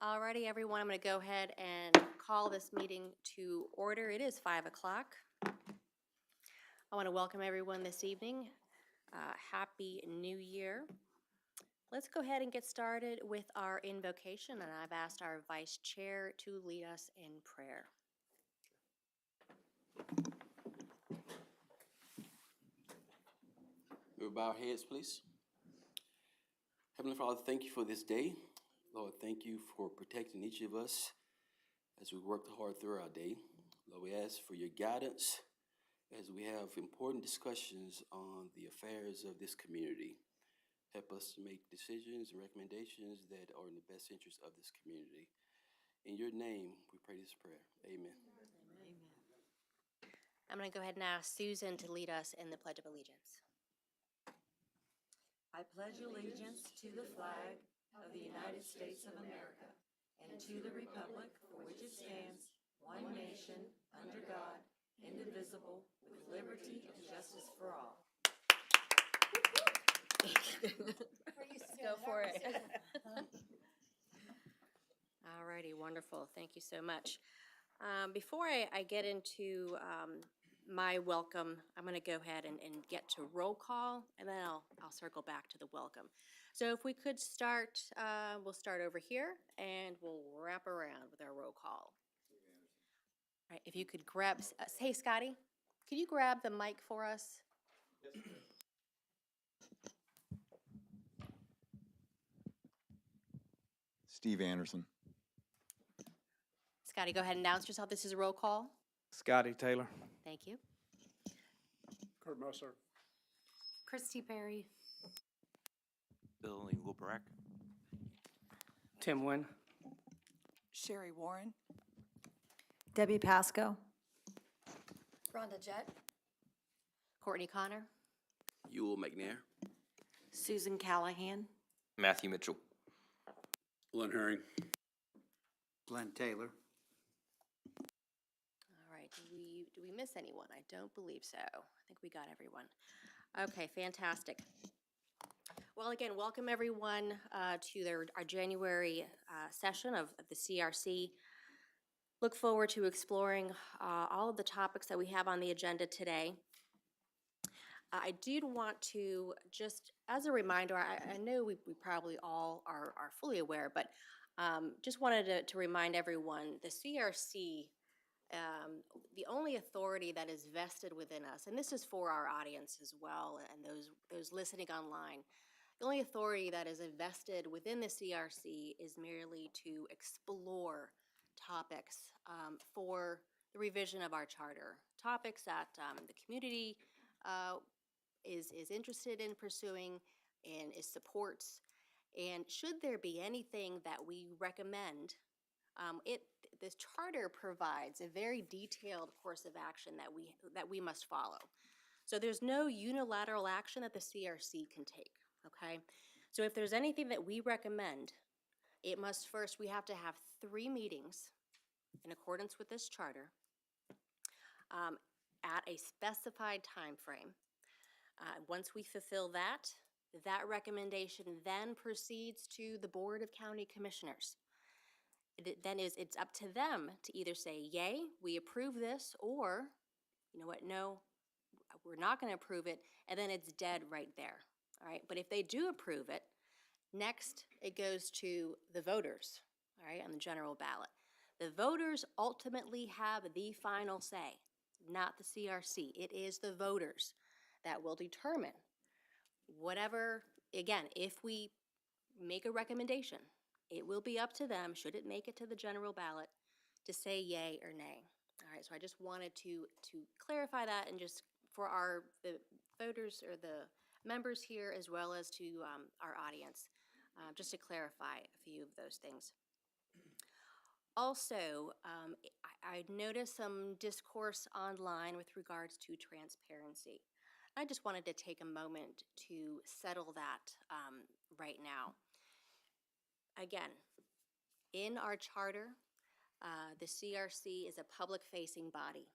Alrighty, everyone, I'm going to go ahead and call this meeting to order. It is 5 o'clock. I want to welcome everyone this evening. Happy New Year. Let's go ahead and get started with our invocation, and I've asked our Vice Chair to lead us in prayer. We bow our heads, please. Heavenly Father, thank you for this day. Lord, thank you for protecting each of us as we work hard through our day. Lord, we ask for your guidance as we have important discussions on the affairs of this community. Help us to make decisions and recommendations that are in the best interest of this community. In your name, we pray this prayer. Amen. Amen. I'm going to go ahead and ask Susan to lead us in the Pledge of Allegiance. I pledge allegiance to the flag of the United States of America and to the republic for which it stands, one nation, under God, indivisible, with liberty and justice for all. Go for it. All righty, wonderful. Thank you so much. Before I get into my welcome, I'm going to go ahead and get to roll call, and then I'll circle back to the welcome. So if we could start, we'll start over here, and we'll wrap around with our roll call. All right, if you could grab, hey, Scotty, could you grab the mic for us? Yes, ma'am. Steve Anderson. Scotty, go ahead and announce yourself. This is a roll call. Scotty Taylor. Thank you. Kurt Moser. Christy Perry. Bill Engelbrecht. Tim Wynn. Sherry Warren. Debbie Pasco. Rhonda Jett. Courtney Connor. Ewell McNair. Susan Callahan. Matthew Mitchell. Glenn Herring. Glenn Taylor. All right, do we miss anyone? I don't believe so. I think we got everyone. Okay, fantastic. Well, again, welcome everyone to our January session of the CRC. Look forward to exploring all of the topics that we have on the agenda today. I did want to, just as a reminder, I know we probably all are fully aware, but just wanted to remind everyone, the CRC, the only authority that is vested within us, and this is for our audience as well, and those listening online, the only authority that is invested within the CRC is merely to explore topics for the revision of our charter, topics that the community is interested in pursuing and is supports. And should there be anything that we recommend, this charter provides a very detailed course of action that we must follow. So there's no unilateral action that the CRC can take, okay? So if there's anything that we recommend, it must first, we have to have 3 meetings in accordance with this charter at a specified time frame. Once we fulfill that recommendation then proceeds to the Board of County Commissioners. It's up to them to either say, yay, we approve this, or, you know what, no, we're not going to approve it, and then it's dead right there, all right? But if they do approve it, next it goes to the voters, all right, on the general ballot. The voters ultimately have the final say, not the CRC. It is the voters that will determine whatever, again, if we make a recommendation, it will be up to them, should it make it to the general ballot, to say yay or nay. All right, so I just wanted to clarify that, and just for the voters or the members here, as well as to our audience, just to clarify a few of those things. Also, I noticed some discourse online with regards to transparency. I just wanted to take a moment to settle that right now. Again, in our charter, the CRC is a public-facing body.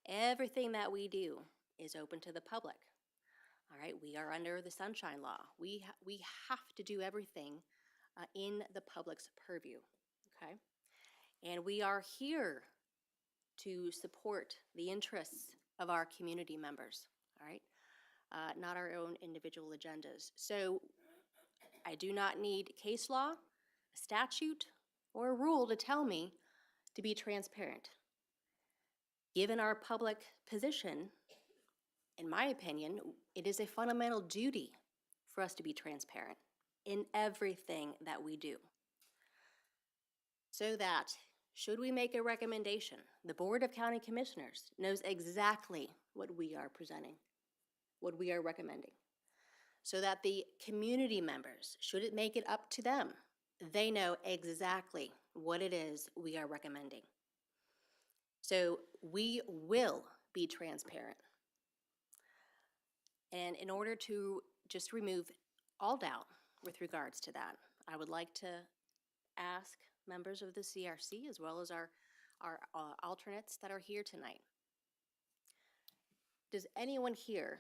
Everything that we do is open to the public. All right, we are under the Sunshine Law. We have to do everything in the public's purview, okay? And we are here to support the interests of our community members, all right? Not our own individual agendas. So I do not need case law, a statute, or a rule to tell me to be transparent. Given our public position, in my opinion, it is a fundamental duty for us to be transparent in everything that we do. So that, should we make a recommendation, the Board of County Commissioners knows exactly what we are presenting, what we are recommending. So that the community members, should it make it up to them, they know exactly what it is we are recommending. So we will be transparent. And in order to just remove all doubt with regards to that, I would like to ask members of the CRC as well as our alternates that are here tonight. Does anyone here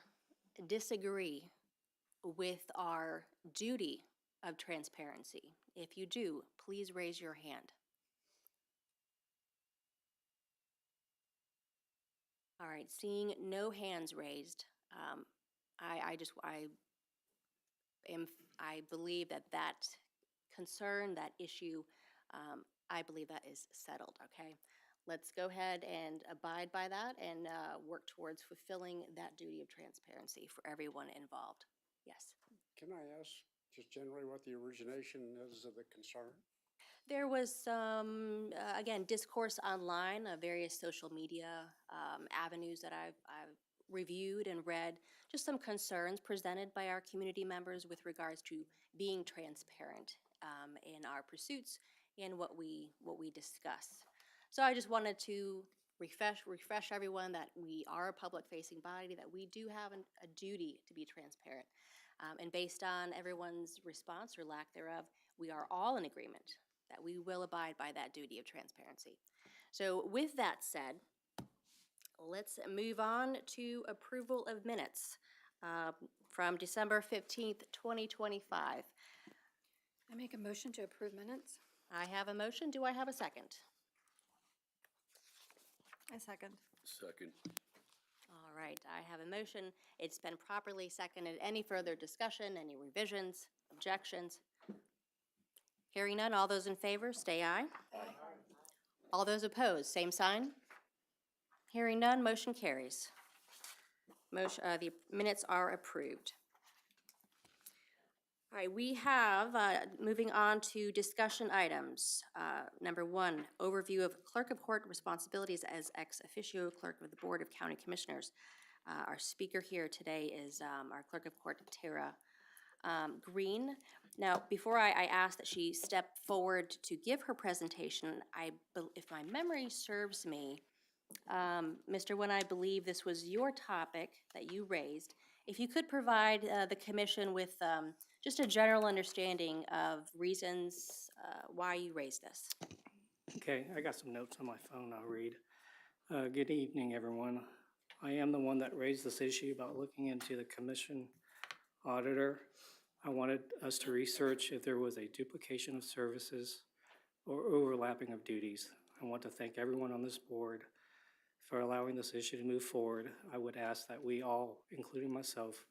disagree with our duty of transparency? If you do, please raise your hand. All right, seeing no hands raised, I believe that concern, that issue, I believe that is settled, okay? Let's go ahead and abide by that and work towards fulfilling that duty of transparency for everyone involved. Yes. Can I ask just generally what the origination is of the concern? There was some, again, discourse online of various social media avenues that I've reviewed and read, just some concerns presented by our community members with regards to being transparent in our pursuits and what we discuss. So I just wanted to refresh everyone that we are a public-facing body, that we do have a duty to be transparent. And based on everyone's response or lack thereof, we are all in agreement that we will abide by that duty of transparency. So with that said, let's move on to approval of minutes from December 15th, 2025. I make a motion to approve minutes. I have a motion. Do I have a second? I second. Second. All right, I have a motion. It's been properly seconded. Any further discussion, any revisions, objections? Hearing none, all those in favor, say aye. Aye. All those opposed, same sign. Hearing none, motion carries. The minutes are approved. All right, we have, moving on to discussion items. Number 1, overview of clerk of court responsibilities as ex officio clerk of the Board of County Commissioners. Our speaker here today is our clerk of court, Tara Green. Now, before I ask that she step forward to give her presentation, if my memory serves me, Mr. Wen, I believe this was your topic that you raised. If you could provide the commission with just a general understanding of reasons why you raised this. Okay, I got some notes on my phone I'll read. Good evening, everyone. I am the one that raised this issue about looking into the commission auditor. I wanted us to research if there was a duplication of services or overlapping of duties. I want to thank everyone on this board for allowing this issue to move forward. I would ask that we all, including myself,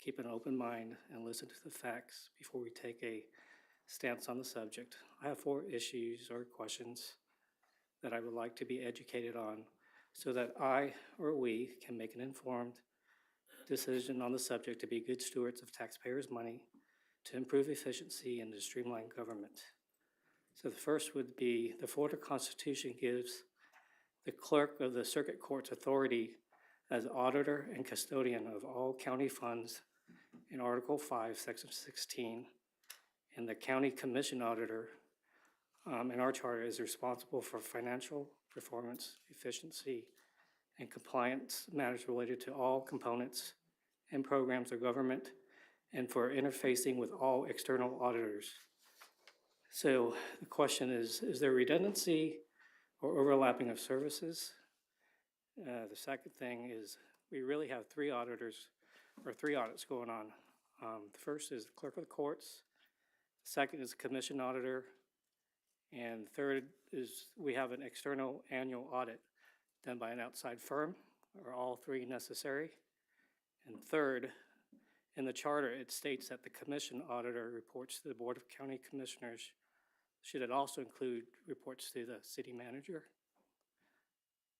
keep an open mind and listen to the facts before we take a stance on the subject. I have 4 issues or questions that I would like to be educated on so that I or we can make an informed decision on the subject to be good stewards of taxpayers' money, to improve efficiency and to streamline government. So the first would be the Florida Constitution gives the clerk of the circuit court's authority as auditor and custodian of all county funds in Article 5, Section 16. And the county commission auditor in our charter is responsible for financial performance, efficiency, and compliance matters related to all components and programs of government and for interfacing with all external auditors. So the question is there redundancy or overlapping of services? The second thing is we really have 3 auditors or 3 audits going on. The first is the clerk of the courts, Second is commission auditor. And third is we have an external annual audit done by an outside firm. Are all three necessary? And third, in the charter, it states that the commission auditor reports to the Board of County Commissioners. Should it also include reports to the city manager?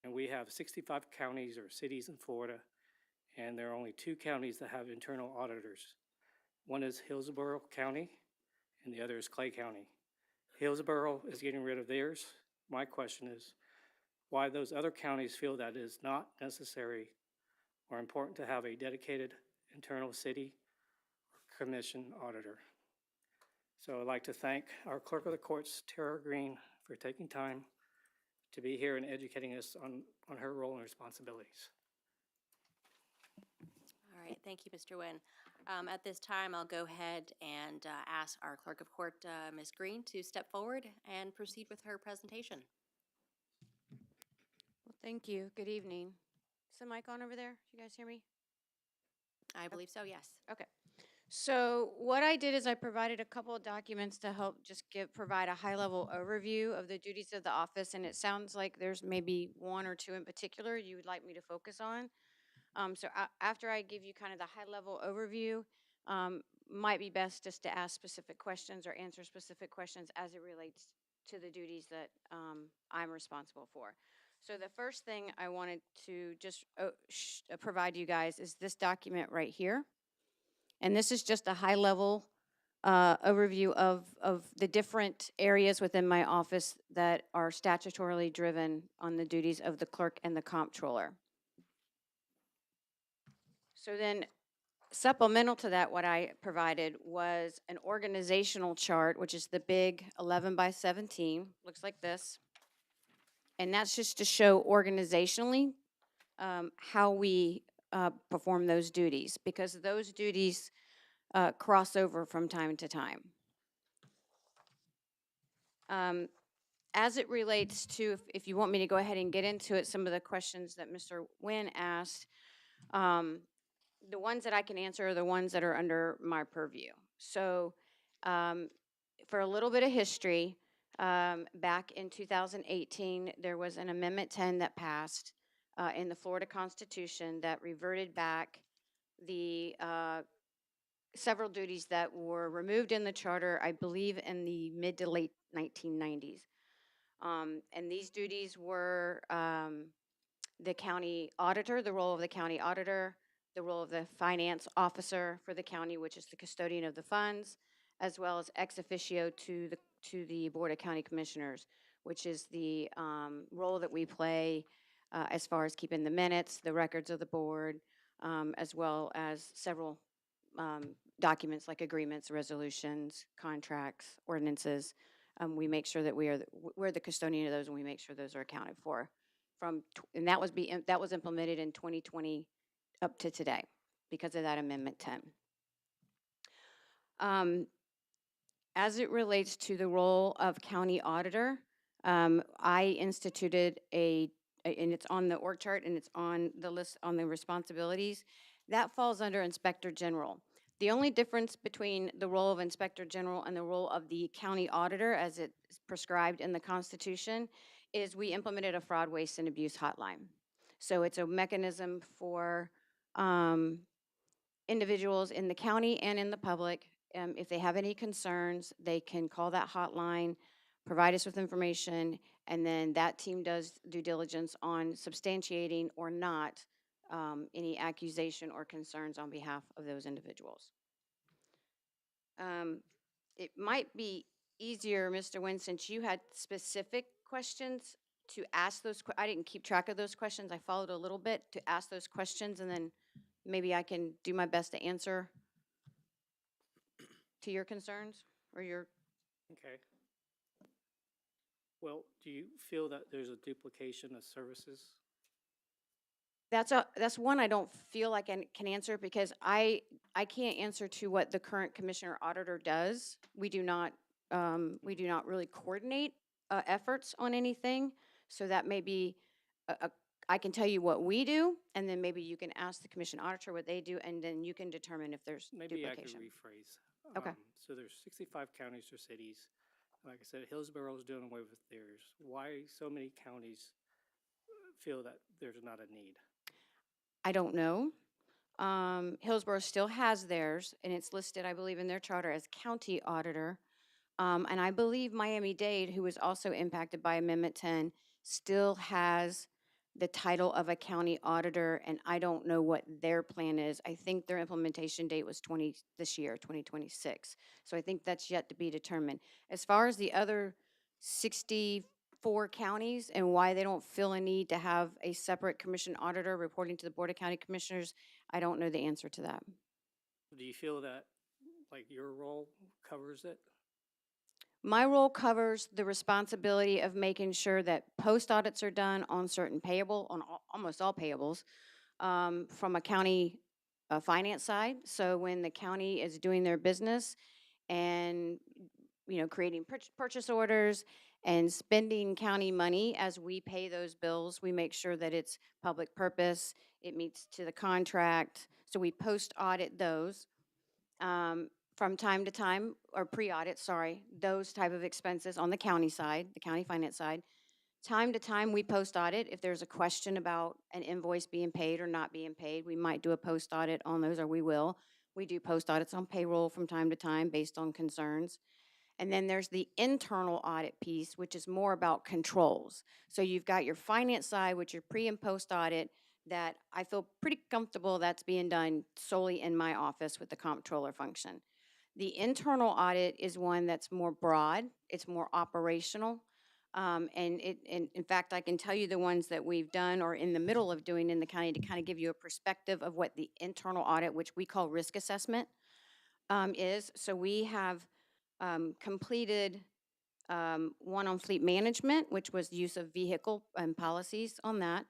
And we have 65 counties or cities in Florida, and there are only 2 counties that have internal auditors. One is Hillsborough County, and the other is Clay County. Hillsborough is getting rid of theirs. My question is, why those other counties feel that it is not necessary or important to have a dedicated internal city or commission auditor. So I'd like to thank our Clerk of the Courts, Tara Green, for taking time to be here and educating us on her role and responsibilities. All right, thank you, Mr. Nguyen. At this time, I'll go ahead and ask our Clerk of Court, Ms. Green, to step forward and proceed with her presentation. Well, thank you. Good evening. Is the mic on over there? You guys hear me? I believe so, yes. Okay. So what I did is I provided a couple of documents to help just provide a high-level overview of the duties of the office, and it sounds like there's maybe 1 or 2 in particular you would like me to focus on. After I give you kind of the high-level overview, might be best just to ask specific questions or answer specific questions as it relates to the duties that I'm responsible for. So the first thing I wanted to just provide you guys is this document right here. And this is just a high-level overview of the different areas within my office that are statutorily driven on the duties of the clerk and the comptroller. So then, supplemental to that, what I provided was an organizational chart, which is the big 11 by 17, looks like this. And that's just to show organizationally how we perform those duties, because those duties cross over from time to time. As it relates to, if you want me to go ahead and get into it, some of the questions that Mr. Nguyen asked, the ones that I can answer are the ones that are under my purview. So for a little bit of history, back in 2018, there was an Amendment 10 that passed in the Florida Constitution that reverted back the several duties that were removed in the charter, I believe in the mid to late 1990s. And these duties were the county auditor, the role of the county auditor, the role of the finance officer for the county, which is the custodian of the funds, as well as ex officio to the Board of County Commissioners, which is the role that we play as far as keeping the minutes, the records of the board, as well as several documents like agreements, resolutions, contracts, ordinances. We make sure that we're the custodian of those, and we make sure those are accounted for. And that was implemented in 2020 up to today because of that Amendment 10. As it relates to the role of county auditor, I instituted and it's on the org chart and it's on the list on the responsibilities. That falls under Inspector General. The only difference between the role of Inspector General and the role of the county auditor, as it's prescribed in the Constitution, is we implemented a fraud, waste, and abuse hotline. So it's a mechanism for individuals in the county and in the public. If they have any concerns, they can call that hotline, provide us with information, and then that team does due diligence on substantiating or not any accusation or concerns on behalf of those individuals. It might be easier, Mr. Nguyen, since you had specific questions to ask those. I didn't keep track of those questions. I followed a little bit to ask those questions, and then maybe I can do my best to answer to your concerns or your. Okay. Well, do you feel that there's a duplication of services? That's one I don't feel like I can answer because I can't answer to what the current commissioner auditor does. We do not really coordinate efforts on anything, so that may be I can tell you what we do, and then maybe you can ask the commission auditor what they do, and then you can determine if there's Maybe I could duplication. rephrase. Okay. So there's 65 counties or cities. Like I said, Hillsborough is doing away with theirs. Why so many counties feel that there's not a need? I don't know. Hillsborough still has theirs, and it's listed, I believe, in their charter as county auditor. And I believe Miami-Dade, who was also impacted by Amendment 10, still has the title of a county auditor, and I don't know what their plan is. I think their implementation date was this year, 2026. So I think that's yet to be determined. As far as the other 64 counties and why they don't feel a need to have a separate commission auditor reporting to the Board of County Commissioners, I don't know the answer to that. Do you feel that, like, your role covers it? My role covers the responsibility of making sure that post audits are done on certain almost all payables, from a county finance side. So when the county is doing their business and, creating purchase orders and spending county money as we pay those bills, we make sure that it's public purpose, it meets to the contract. So we post audit those. From time to time, or pre-audit, sorry, those type of expenses on the county side, the county finance side. Time to time, we post audit. If there's a question about an invoice being paid or not being paid, we might do a post audit on those, or we will. We do post audits on payroll from time to time based on concerns. And then there's the internal audit piece, which is more about controls. So you've got your finance side, which your pre and post audit, that I feel pretty comfortable that's being done solely in my office with the comptroller function. The internal audit is one that's more broad, it's more operational. And in fact, I can tell you the ones that we've done or in the middle of doing in the county to kind of give you a perspective of what the internal audit, which we call risk assessment, is. So we have completed one on fleet management, which was the use of vehicle and policies on that.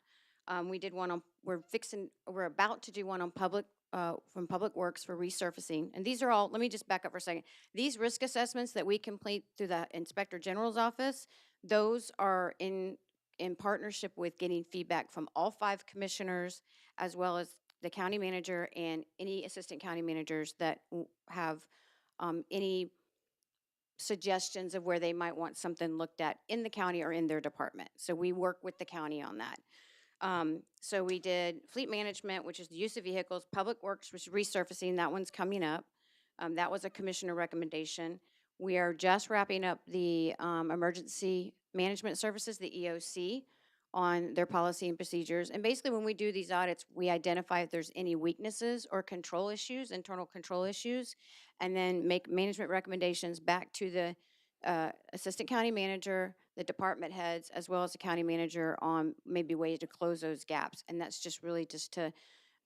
We did one on, we're about to do one on from Public Works for resurfacing. And these are all, let me just back up for a second. These risk assessments that we complete through the Inspector General's office, those are in partnership with getting feedback from all 5 commissioners, as well as the county manager and any assistant county managers that have any suggestions of where they might want something looked at in the county or in their department. So we work with the county on that. So we did fleet management, which is the use of vehicles, Public Works, which is resurfacing, that one's coming up. That was a commissioner recommendation. We are just wrapping up the emergency management services, the EOC, on their policy and procedures. And basically when we do these audits, we identify if there's any weaknesses or control issues, internal control issues, and then make management recommendations back to the assistant county manager, the department heads, as well as the county manager on maybe ways to close those gaps. And that's just really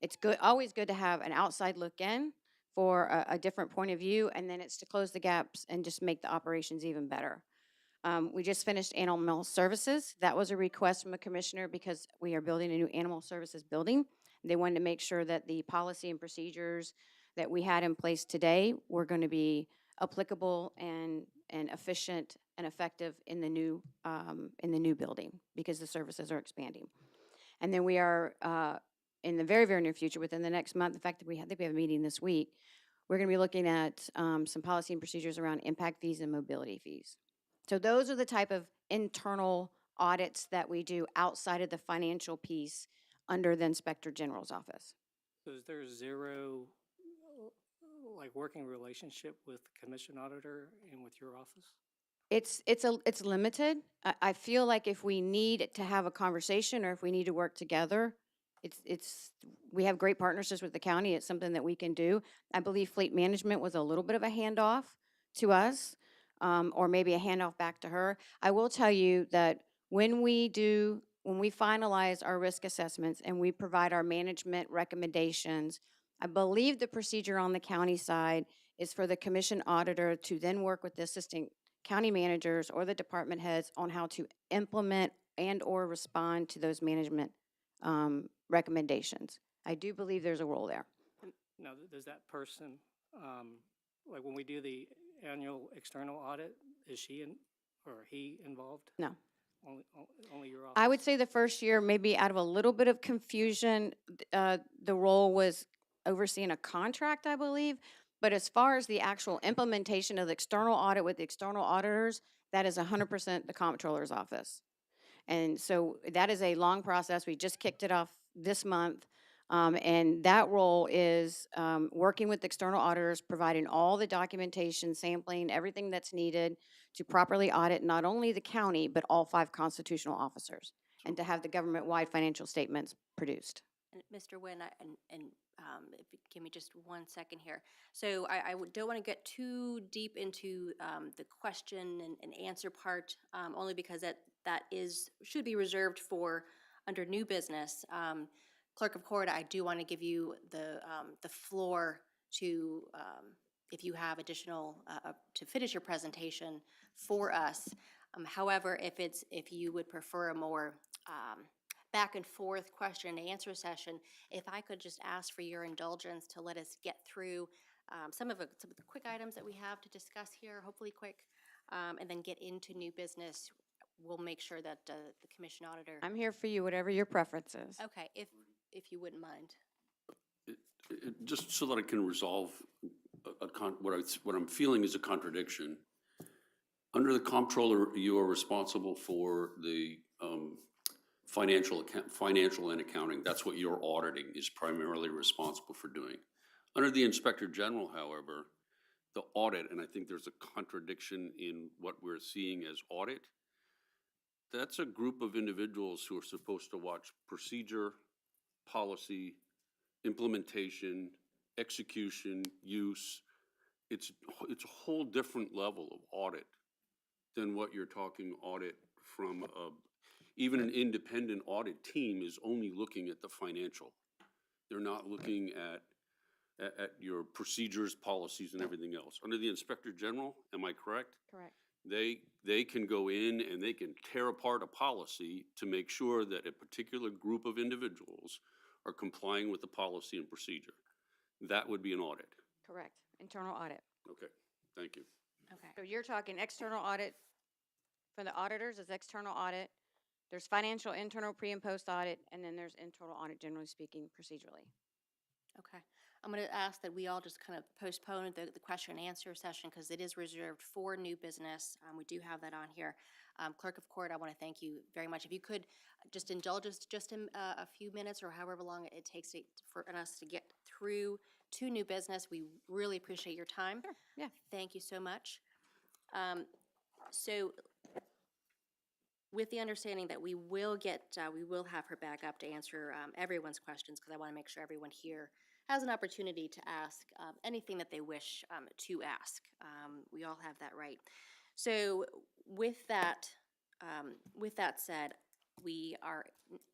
it's good, always good to have an outside look in for a different point of view, and then it's to close the gaps and just make the operations even better. We just finished animal services. That was a request from a commissioner because we are building a new animal services building. They wanted to make sure that the policy and procedures that we had in place today were going to be applicable and efficient and effective in the new building because the services are expanding. And then we are in the very, very near future, within the next month, in fact, I think we have a meeting this week, we're going to be looking at some policy and procedures around impact fees and mobility fees. So those are the type of internal audits that we do outside of the financial piece under the Inspector General's office. So is there zero, like, working relationship with the commission auditor and with your office? It's limited. I feel like if we need to have a conversation or if we need to work together, we have great partnerships with the county. It's something that we can do. I believe fleet management was a little bit of a handoff to us, or maybe a handoff back to her. I will tell you that when we finalize our risk assessments and we provide our management recommendations, I believe the procedure on the county side is for the commission auditor to then work with the assistant county managers or the department heads on how to implement and or respond to those management recommendations. I do believe there's a role there. Now, does that person, like when we do the annual external audit, is she or he involved? No. only your office? I would say the first year, maybe out of a little bit of confusion, the role was overseeing a contract, I believe. But as far as the actual implementation of the external audit with the external auditors, that is 100% the comptroller's office. And so that is a long process. We just kicked it off this month. And that role is working with external auditors, providing all the documentation, sampling, everything that's needed to properly audit not only the county, but all 5 constitutional officers, and to have the government-wide financial statements produced. And Mr. Nguyen, if you give me just 1 second here. So don't want to get too deep into the question and answer part, only because that should be reserved for under new business. Clerk of Court, I do want to give you the floor to, if you have additional, to finish your presentation for us. However, if you would prefer a more back and forth question and answer session, if I could just ask for your indulgence to let us get through some of the quick items that we have to discuss here, hopefully quick, and then get into new business. We'll make sure that the commission auditor. I'm here for you, whatever your preference is. Okay, if you wouldn't mind. Just so that I can resolve what I'm feeling is a contradiction. Under the comptroller, you are responsible for the financial and accounting. That's what your auditing is primarily responsible for doing. Under the Inspector General, however, the audit, and I think there's a contradiction in what we're seeing as audit, that's a group of individuals who are supposed to watch procedure, policy, implementation, execution, use. It's a whole different level of audit than what you're talking audit from even an independent audit team is only looking at the financial. They're not looking at your procedures, policies, and everything else. Under the Inspector General, am I correct? Correct. They can go in and they can tear apart a policy to make sure that a particular group of individuals are complying with the policy and procedure. That would be an audit. Correct. Internal audit. Okay, thank you. Okay. So you're talking external audit for the auditors is external audit. There's financial, internal, pre and post audit, and then there's internal audit, generally speaking, procedurally. Okay. I'm going to ask that we all just kind of postpone the question and answer session because it is reserved for new business. We do have that on here. Clerk of Court, I want to thank you very much. If you could just indulge us just in a few minutes or however long it takes for us to get through to new business, we really appreciate your time. Sure, yeah. Thank you so much. So with the understanding that we will have her back up to answer everyone's questions because I want to make sure everyone here has an opportunity to ask anything that they wish to ask. We all have that right. So with that said, we are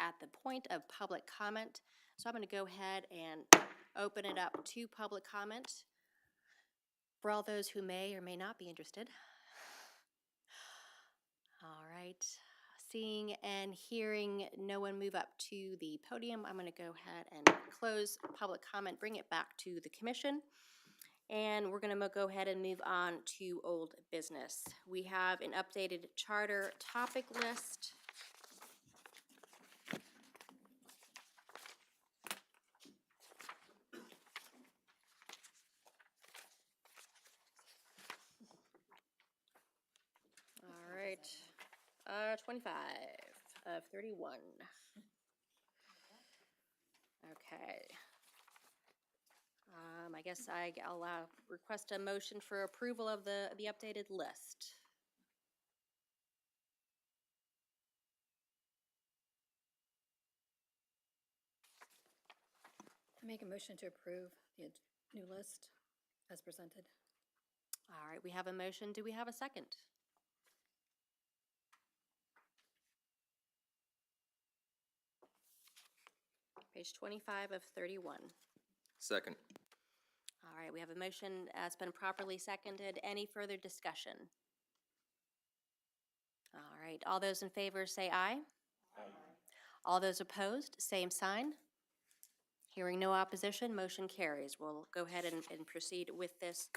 at the point of public comment. So I'm going to go ahead and open it up to public comment for all those who may or may not be interested. All right. Seeing and hearing no one move up to the podium, I'm going to go ahead and close public comment, bring it back to the commission, and we're going to go ahead and move on to old business. We have an updated charter topic list. All right. 25 of 31. Okay. I guess I'll request a motion for approval of the updated list. I make a motion to approve the new list as presented. All right, we have a motion. Do we have a second? Page 25 of 31. Second. All right, we have a motion that's been properly seconded. Any further discussion? All right, all those in favor say aye. Aye. All those opposed, same sign. Hearing no opposition, motion carries. We'll go ahead and proceed with this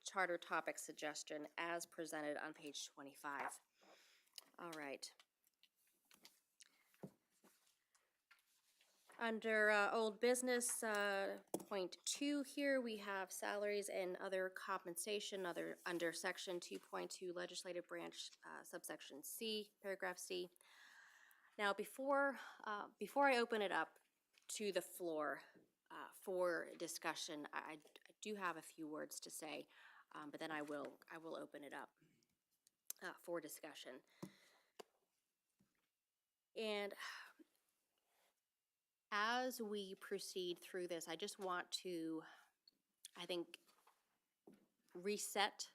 charter topic suggestion as presented on page 25. All right. Under old business, point 2 here, we have salaries and other compensation, under section 2.2 legislative branch, subsection C, paragraph C. Now, before I open it up to the floor for discussion, I do have a few words to say, but then I will open it up for discussion. And as we proceed through this, I just want to, I think, reset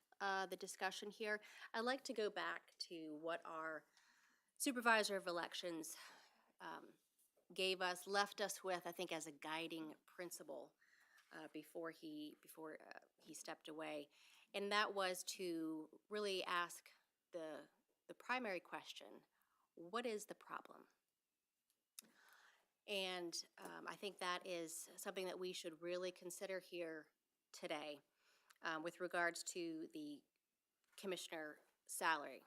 the discussion here. I'd like to go back to what our supervisor of elections left us with, I think, as a guiding principle before he stepped away, and that was to really ask the primary question: what is the problem? And I think that is something that we should really consider here today with regards to the commissioner salary.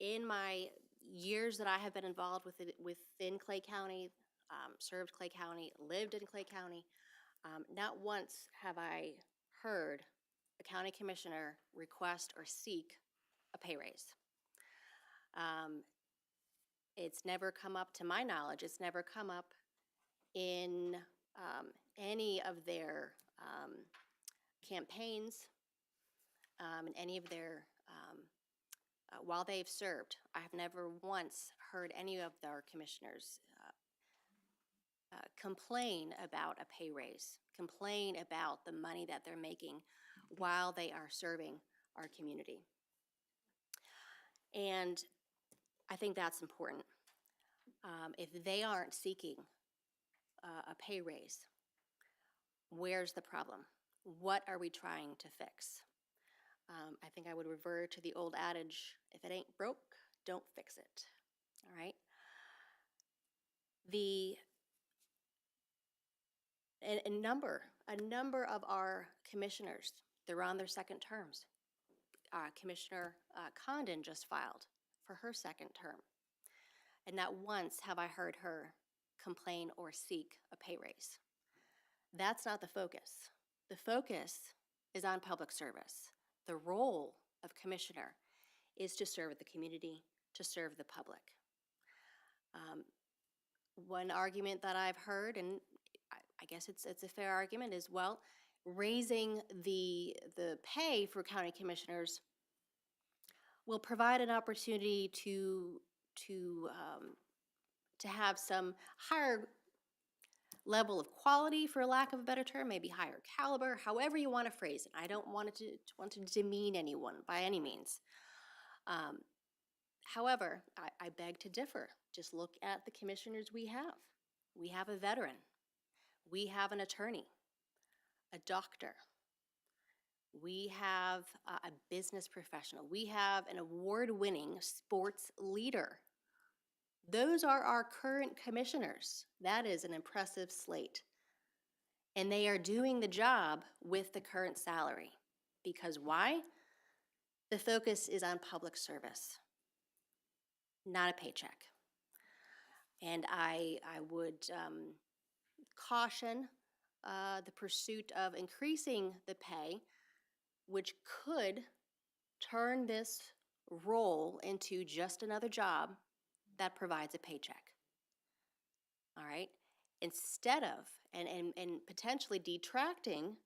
In my years that I have been involved within Clay County, served Clay County, lived in Clay County, not once have I heard a county commissioner request or seek a pay raise. It's never come up, to my knowledge, it's never come up in any of their campaigns, in any of their, while they've served. I have never once heard any of our commissioners complain about a pay raise, complain about the money that they're making while they are serving our community. And I think that's important. If they aren't seeking a pay raise, where's the problem? What are we trying to fix? I think I would revert to the old adage, if it ain't broke, don't fix it. All right? A number of our commissioners, they're on their second terms. Commissioner Condon just filed for her second term. And not once have I heard her complain or seek a pay raise. That's not the focus. The focus is on public service. The role of commissioner is to serve the community, to serve the public. One argument that I've heard, and I guess it's a fair argument, is, well, raising the pay for county commissioners will provide an opportunity to have some higher level of quality, for lack of a better term, maybe higher caliber, however you want to phrase it. I don't want to demean anyone by any means. However, I beg to differ. Just look at the commissioners we have. We have a veteran. We have an attorney, a doctor. We have a business professional. We have an award-winning sports leader. Those are our current commissioners. That is an impressive slate. And they are doing the job with the current salary. Because why? The focus is on public service, not a paycheck. And I would caution the pursuit of increasing the pay, which could turn this role into just another job that provides a paycheck. All right? Instead of, and potentially detracting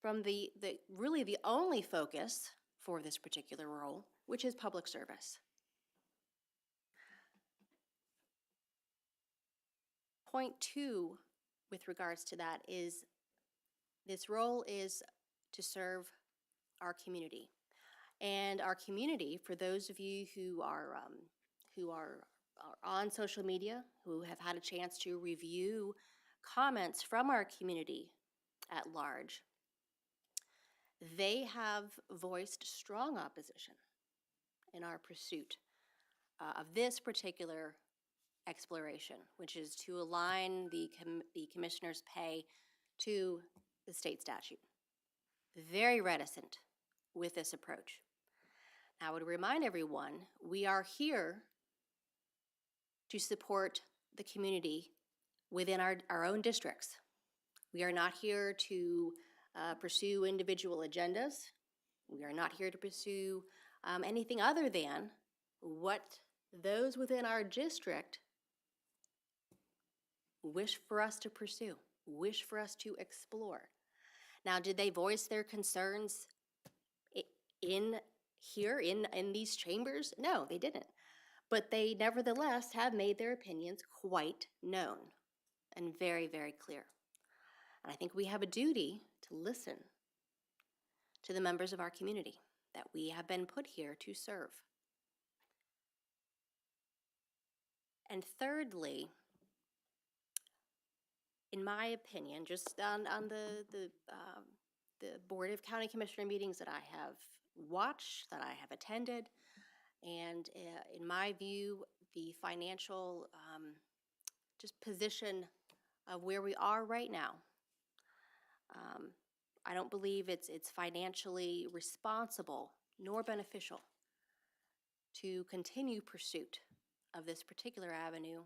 from the really the only focus for this particular role, which is public service. Point 2 with regards to that is this role is to serve our community. And our community, for those of you who are on social media, who have had a chance to review comments from our community at large, they have voiced strong opposition in our pursuit of this particular exploration, which is to align the commissioner's pay to the state statute. Very reticent with this approach. I would remind everyone, we are here to support the community within our own districts. We are not here to pursue individual agendas. We are not here to pursue anything other than what those within our district wish for us to pursue, wish for us to explore. Now, did they voice their concerns in these chambers? No, they didn't. But they nevertheless have made their opinions quite known and very, very clear. And I think we have a duty to listen to the members of our community that we have been put here to serve. And thirdly, in my opinion, just on the Board of County Commissioner meetings that I have watched, that I have attended, and in my view, the financial just position of where we are right now, I don't believe it's financially responsible nor beneficial to continue pursuit of this particular avenue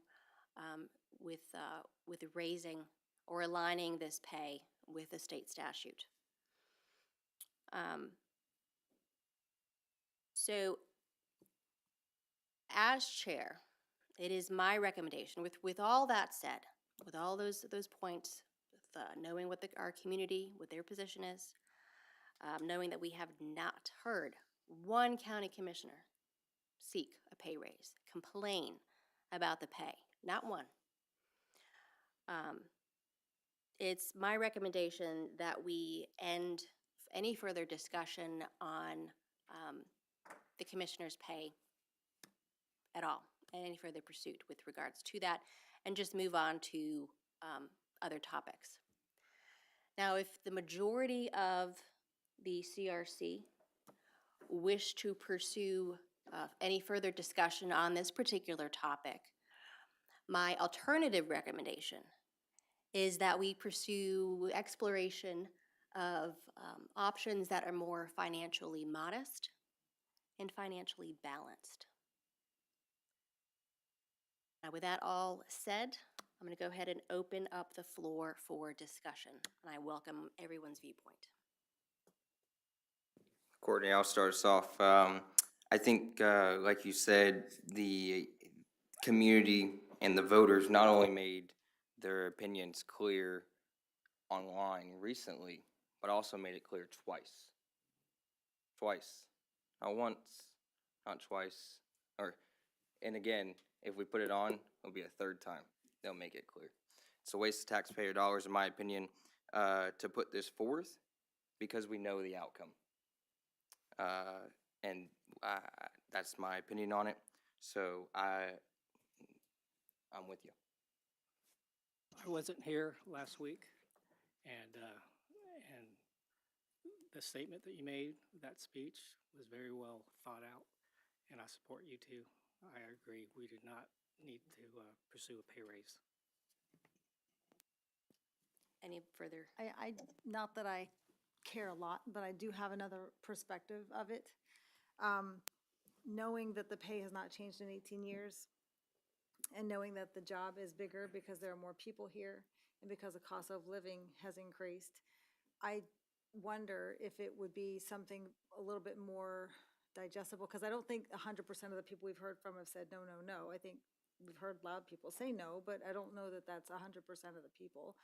with raising or aligning this pay with the state statute. So, as chair, it is my recommendation, with all that said, with all those points, with, knowing what our community, what their position is, knowing that we have not heard one county commissioner seek a pay raise, complain about the pay, not one. It's my recommendation that we end any further discussion on the commissioner's pay at all, and any further pursuit with regards to that, and just move on to other topics. Now, if the majority of the CRC wish to pursue any further discussion on this particular topic, my alternative recommendation is that we pursue exploration of options that are more financially modest and financially balanced. Now, with that all said, I'm going to go ahead and open up the floor for discussion, and I welcome everyone's viewpoint. Courtney, I'll start us off. I think, like you said, the community and the voters not only made their opinions clear online recently, but also made it clear twice. Twice. Not once, not twice. And again, if we put it on, it'll be a third time. They'll make it clear. It's a waste of taxpayer dollars, in my opinion, to put this forth because we know the outcome. And that's my opinion on it. So I'm with you. I wasn't here last week, and the statement that you made, that speech, was very well thought out, and I support you too. I agree, we do not need to pursue a pay raise. Any further? I not that I care a lot, but I do have another perspective of it. Knowing that the pay has not changed in 18 years, and knowing that the job is bigger because there are more people here and because the cost of living has increased, I wonder if it would be something a little bit more digestible, because I don't think 100% of the people we've heard from have said no, no, no. I think we've heard loud people say no, but I don't know that that's 100% of the people.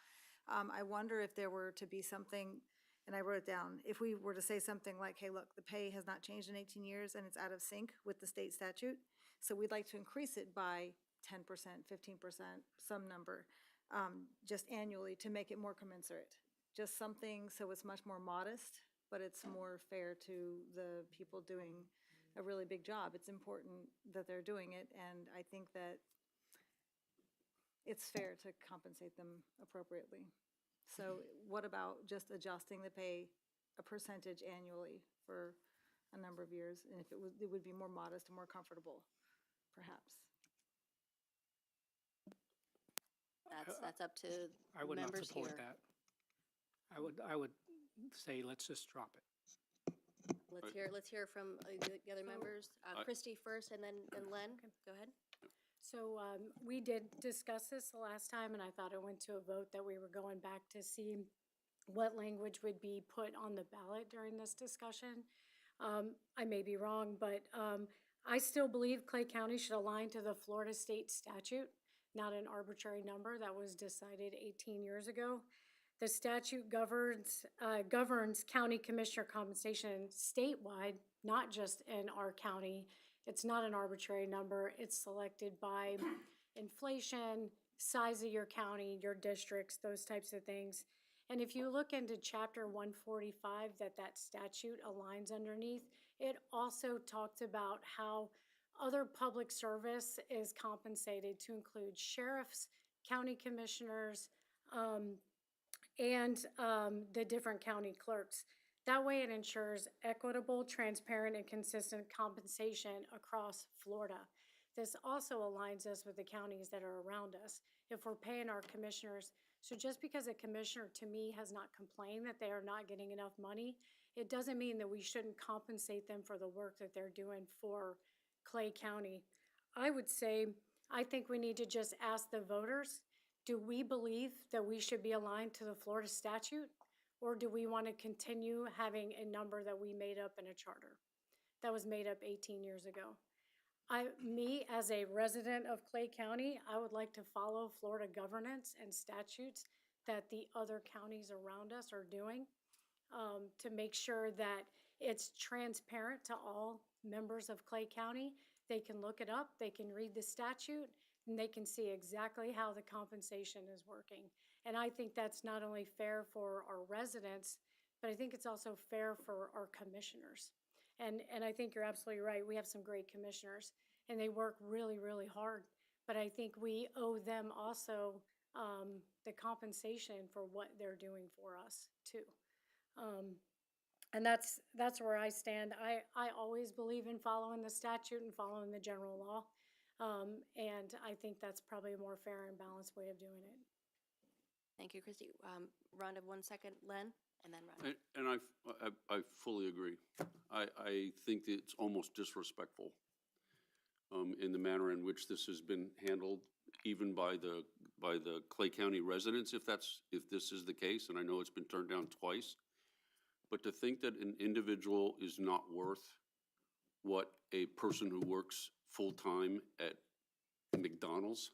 I wonder if there were to be something, and I wrote it down, if we were to say something like, hey, look, the pay has not changed in 18 years and it's out of sync with the state statute, so we'd like to increase it by 10%, 15%, some number, just annually to make it more commensurate. Just something so it's much more modest, but it's more fair to the people doing a really big job. It's important that they're doing it, and I think that it's fair to compensate them appropriately. So what about just adjusting the pay a percentage annually for a number of years, and if it would be more modest and more comfortable, perhaps. That's up to I would not members support here. that. I would say let's just drop it. Let's hear from the other members. Christy first, and then Len. Go ahead. So we did discuss this the last time, and I thought it went to a vote that we were going back to see what language would be put on the ballot during this discussion. I may be wrong, but I still believe Clay County should align to the Florida state statute, not an arbitrary number that was decided 18 years ago. The statute governs county commissioner compensation statewide, not just in our county. It's not an arbitrary number. It's selected by inflation, size of your county, your districts, those types of things. And if you look into chapter 145 that statute aligns underneath, it also talks about how other public service is compensated to include sheriffs, county commissioners, and the different county clerks. That way it ensures equitable, transparent, and consistent compensation across Florida. This also aligns us with the counties that are around us. If we're paying our commissioners, so just because a commissioner to me has not complained that they are not getting enough money, it doesn't mean that we shouldn't compensate them for the work that they're doing for Clay County. I would say, I think we need to just ask the voters, do we believe that we should be aligned to the Florida statute? Or do we want to continue having a number that we made up in a charter that was made up 18 years ago? Me, as a resident of Clay County, I would like to follow Florida governance and statutes that the other counties around us are doing to make sure that it's transparent to all members of Clay County. They can look it up, they can read the statute, and they can see exactly how the compensation is working. And I think that's not only fair for our residents, but I think it's also fair for our commissioners. And I think you're absolutely right. We have some great commissioners, and they work really, really hard. But I think we owe them also the compensation for what they're doing for us too. And that's where I stand. I always believe in following the statute and following the general law. And I think that's probably a more fair and balanced way of doing it. Thank you, Christy. Rhonda, 1 second. Len, and then Rhonda. And I fully agree. I think that it's almost disrespectful in the manner in which this has been handled, even by the Clay County residents, if this is the case, and I know it's been turned down twice. But to think that an individual is not worth what a person who works full-time at McDonald's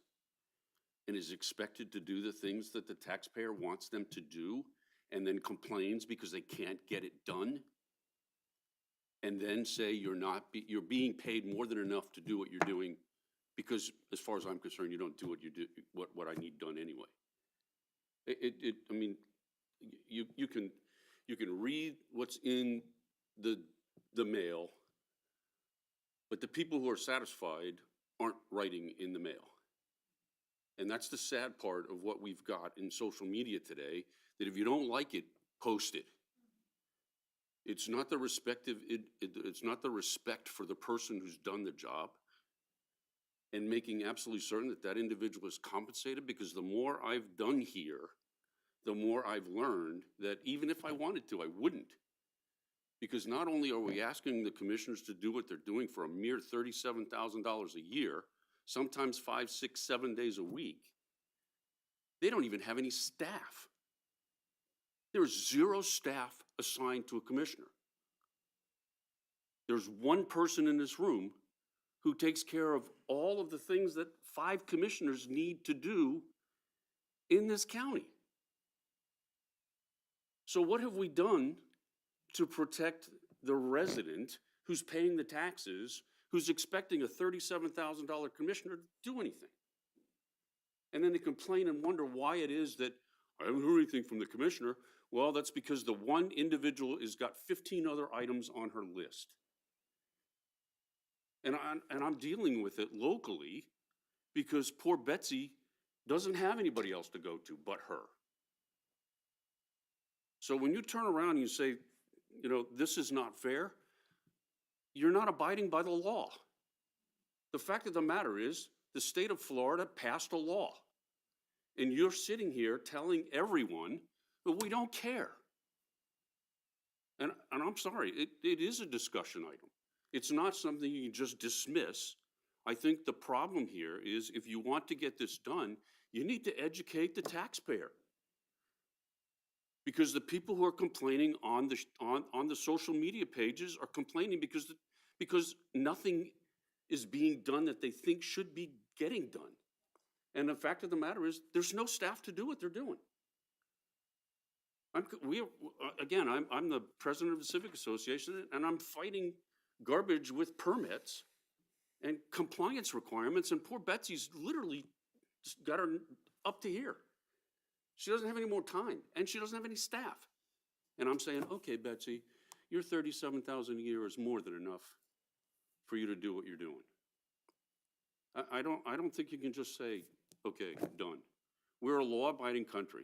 and is expected to do the things that the taxpayer wants them to do, and then complains because they can't get it done, and then say you're being paid more than enough to do what you're doing, because as far as I'm concerned, you don't do what I need done anyway. I mean, you can read what's in the mail, but the people who are satisfied aren't writing in the mail. And that's the sad part of what we've got in social media today, that if you don't like it, post it. It's not the it's not the respect for the person who's done the job, and making absolutely certain that that individual is compensated, because the more I've done here, the more I've learned that even if I wanted to, I wouldn't. Because not only are we asking the commissioners to do what they're doing for a mere $37,000 a year, sometimes 5, 6, 7 days a week, they don't even have any staff. There's 0 staff assigned to a commissioner. There's one person in this room who takes care of all of the things that 5 commissioners need to do in this county. So what have we done to protect the resident who's paying the taxes, who's expecting a $37,000 commissioner to do anything? And then they complain and wonder why it is that I haven't heard anything from the commissioner. Well, that's because the one individual has got 15 other items on her list. And I'm dealing with it locally because poor Betsy doesn't have anybody else to go to but her. So when you turn around and you say, this is not fair, you're not abiding by the law. The fact of the matter is, the state of Florida passed a law. And you're sitting here telling everyone that we don't care. And I'm sorry, it is a discussion item. It's not something you can just dismiss. I think the problem here is if you want to get this done, you need to educate the taxpayer. Because the people who are complaining on the social media pages are complaining because nothing is being done that they think should be getting done. And the fact of the matter is, there's no staff to do what they're doing. I'm the president of the Civic Association, and I'm fighting garbage with permits and compliance requirements, and poor Betsy's literally just got her up to here. She doesn't have any more time, and she doesn't have any staff. And I'm saying, okay, Betsy, your $37,000 a year is more than enough for you to do what you're doing. I don't think you can just say, okay, done. We're a law-abiding country.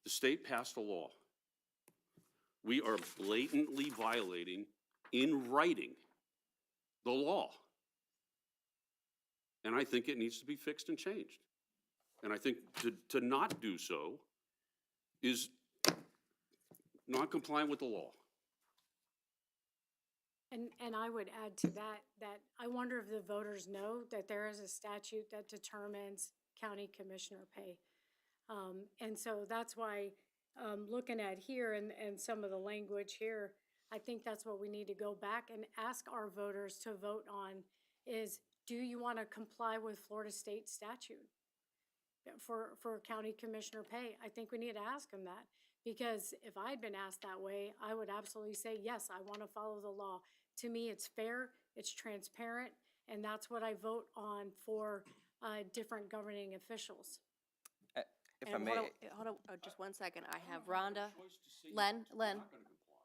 The state passed a law. We are blatantly violating, in writing, the law. And I think it needs to be fixed and changed. And I think to not do so is not compliant with the law. And I would add to that I wonder if the voters know that there is a statute that determines county commissioner pay. And so that's why, looking at here and some of the language here, I think that's what we need to go back and ask our voters to vote on is, do you want to comply with Florida state statute for county commissioner pay? I think we need to ask them that, because if I'd been asked that way, I would absolutely say, yes, I want to follow the law. To me, it's fair, it's transparent, and that's what I vote on for different governing officials. If I And may, hold on, just 1 second. I have Rhonda, Len,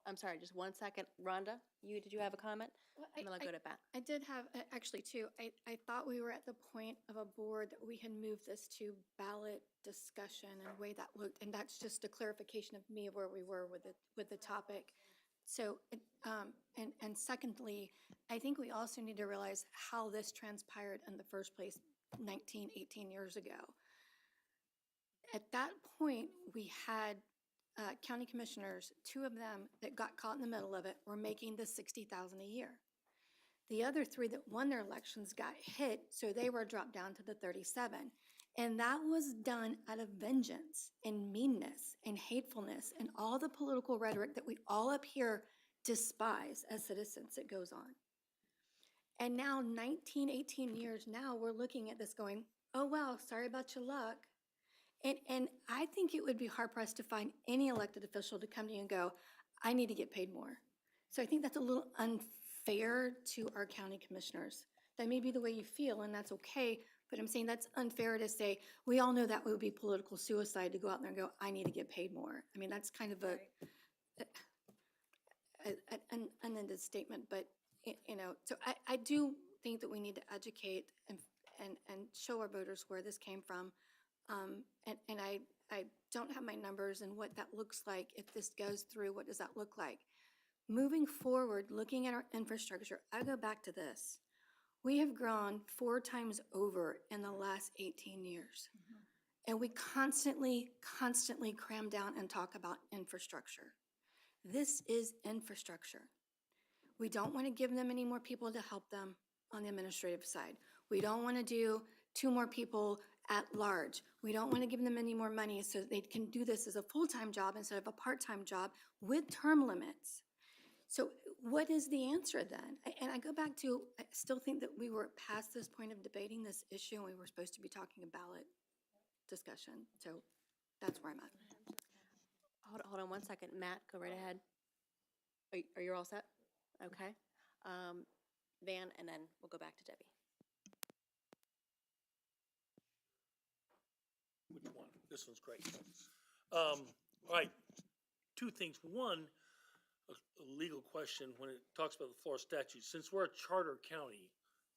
I'm sorry, just 1 second. Rhonda, did you have a comment? And then I'll go to Pat. I did have, actually two. I thought we were at the point of a board that we had moved this to ballot discussion and the way that looked, and that's just a clarification of me of where we were with the topic. So, and secondly, I think we also need to realize how this transpired in the first place 19, 18 years ago. At that point, we had county commissioners, two of them that got caught in the middle of it were making the $60,000 a year. The other three that won their elections got hit, so they were dropped down to the 37. And that was done out of vengeance and meanness and hatefulness and all the political rhetoric that we all up here despise as citizens. It goes on. And now 19, 18 years now, we're looking at this going, oh, well, sorry about your luck. And I think it would be hard-pressed to find any elected official to come to you and go, I need to get paid more. So I think that's a little unfair to our county commissioners. That may be the way you feel, and that's okay, but I'm saying that's unfair to say, we all know that would be political suicide to go out there and go, I need to get paid more. I mean, that's kind of an unended statement, but, you know, so I do think that we need to educate and show our voters where this came from. And I don't have my numbers and what that looks like. If this goes through, what does that look like? Moving forward, looking at our infrastructure, I go back to this. We have grown 4 times over in the last 18 years. And we constantly cram down and talk about infrastructure. This is infrastructure. We don't want to give them any more people to help them on the administrative side. We don't want to do 2 more people at large. We don't want to give them any more money so that they can do this as a full-time job instead of a part-time job with term limits. So what is the answer then? And I go back to, I still think that we were past this point of debating this issue and we were supposed to be talking a ballot discussion. So that's where I'm at. Hold on 1 second. Matt, go right ahead. Are you all set? Okay. Van, and then we'll go back to Debbie. Which one? This one's great. Right, 2 things. One, a legal question when it talks about the Florida statute. Since we're a charter county,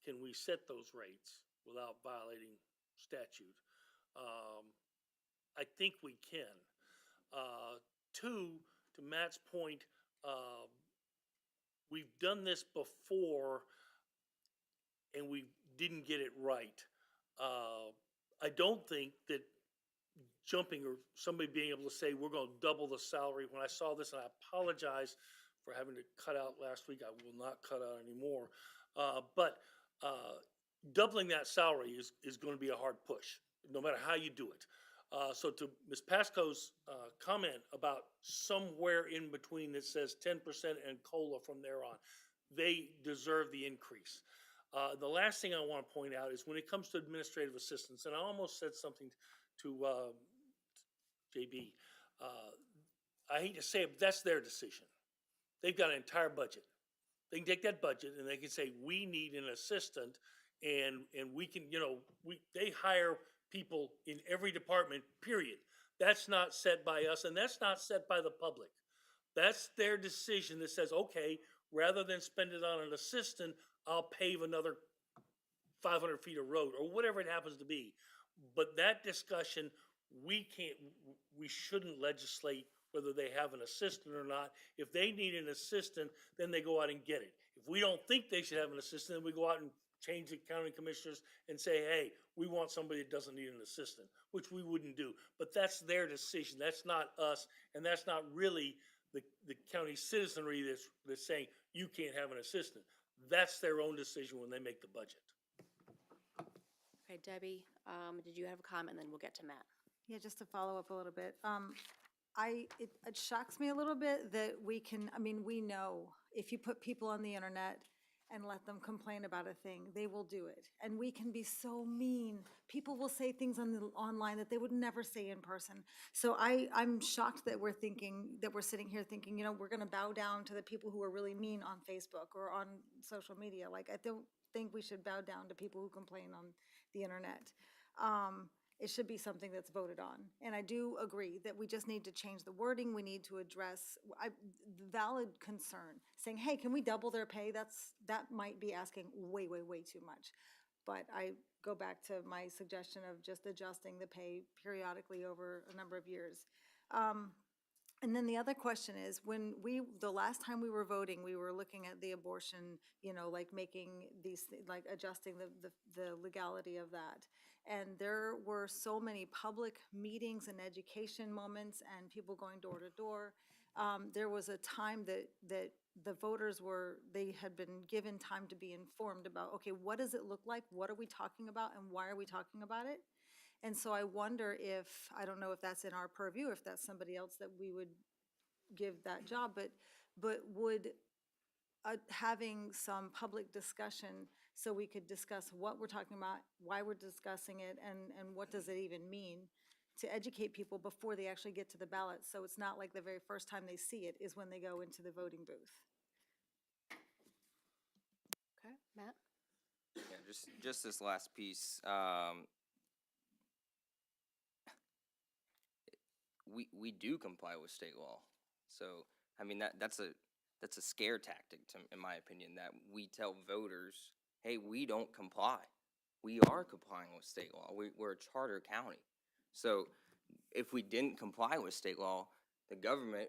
can we set those rates without violating statute? I think we can. 2, to Matt's point, we've done this before and we didn't get it right. I don't think that jumping or somebody being able to say, we're gonna double the salary. When I saw this, and I apologize for having to cut out last week, I will not cut out anymore. But doubling that salary is gonna be a hard push, no matter how you do it. So to Ms. Pascoe's comment about somewhere in between that says 10% and COLA from there on, they deserve the increase. The last thing I want to point out is when it comes to administrative assistants, and I almost said something to JB. I hate to say it, but that's their decision. They've got an entire budget. They can take that budget and they can say, we need an assistant, and we can, they hire people in every department, period. That's not set by us, and that's not set by the public. That's their decision that says, okay, rather than spend it on an assistant, I'll pave another 500 feet of road, or whatever it happens to be. But that discussion, we shouldn't legislate whether they have an assistant or not. If they need an assistant, then they go out and get it. If we don't think they should have an assistant, then we go out and change the county commissioners and say, hey, we want somebody that doesn't need an assistant, which we wouldn't do. But that's their decision. That's not us, and that's not really the county citizenry that's saying you can't have an assistant. That's their own decision when they make the budget. Okay, Debbie, did you have a comment? And then we'll get to Matt. Yeah, just to follow up a little bit. It shocks me a little bit that we know if you put people on the internet and let them complain about a thing, they will do it. And we can be so mean. People will say things online that they would never say in person. So I'm shocked that we're sitting here thinking, we're gonna bow down to the people who are really mean on Facebook or on social media. Like, I don't think we should bow down to people who complain on the internet. It should be something that's voted on. And I do agree that we just need to change the wording. We need to address the valid concern, saying, hey, can we double their pay? That might be asking way, way, way too much. But I go back to my suggestion of just adjusting the pay periodically over a number of years. And then the other question is, the last time we were voting, we were looking at the abortion, like making these, like adjusting the legality of that. And there were so many public meetings and education moments and people going door to door. There was a time that the voters had been given time to be informed about, okay, what does it look like? What are we talking about and why are we talking about it? And so I wonder I don't know if that's in our purview, if that's somebody else that we would give that job, but would having some public discussion so we could discuss what we're talking about, why we're discussing it, and what does it even mean, to educate people before they actually get to the ballot, so it's not like the very first time they see it is when they go into the voting booth. Okay, Matt? Yeah, just this last piece. We do comply with state law. So, I mean, that's a scare tactic, in my opinion, that we tell voters, hey, we don't comply. We are complying with state law. We're a charter county. So if we didn't comply with state law, the government,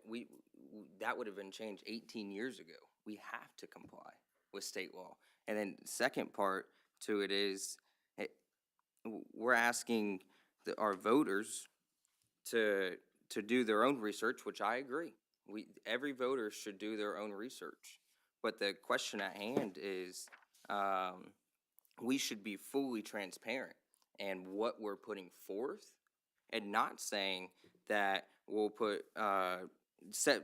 that would have been changed 18 years ago. We have to comply with state law. And then the second part to it is, we're asking our voters to do their own research, which I agree. Every voter should do their own research. But the question at hand is, we should be fully transparent in what we're putting forth, and not saying that we'll put set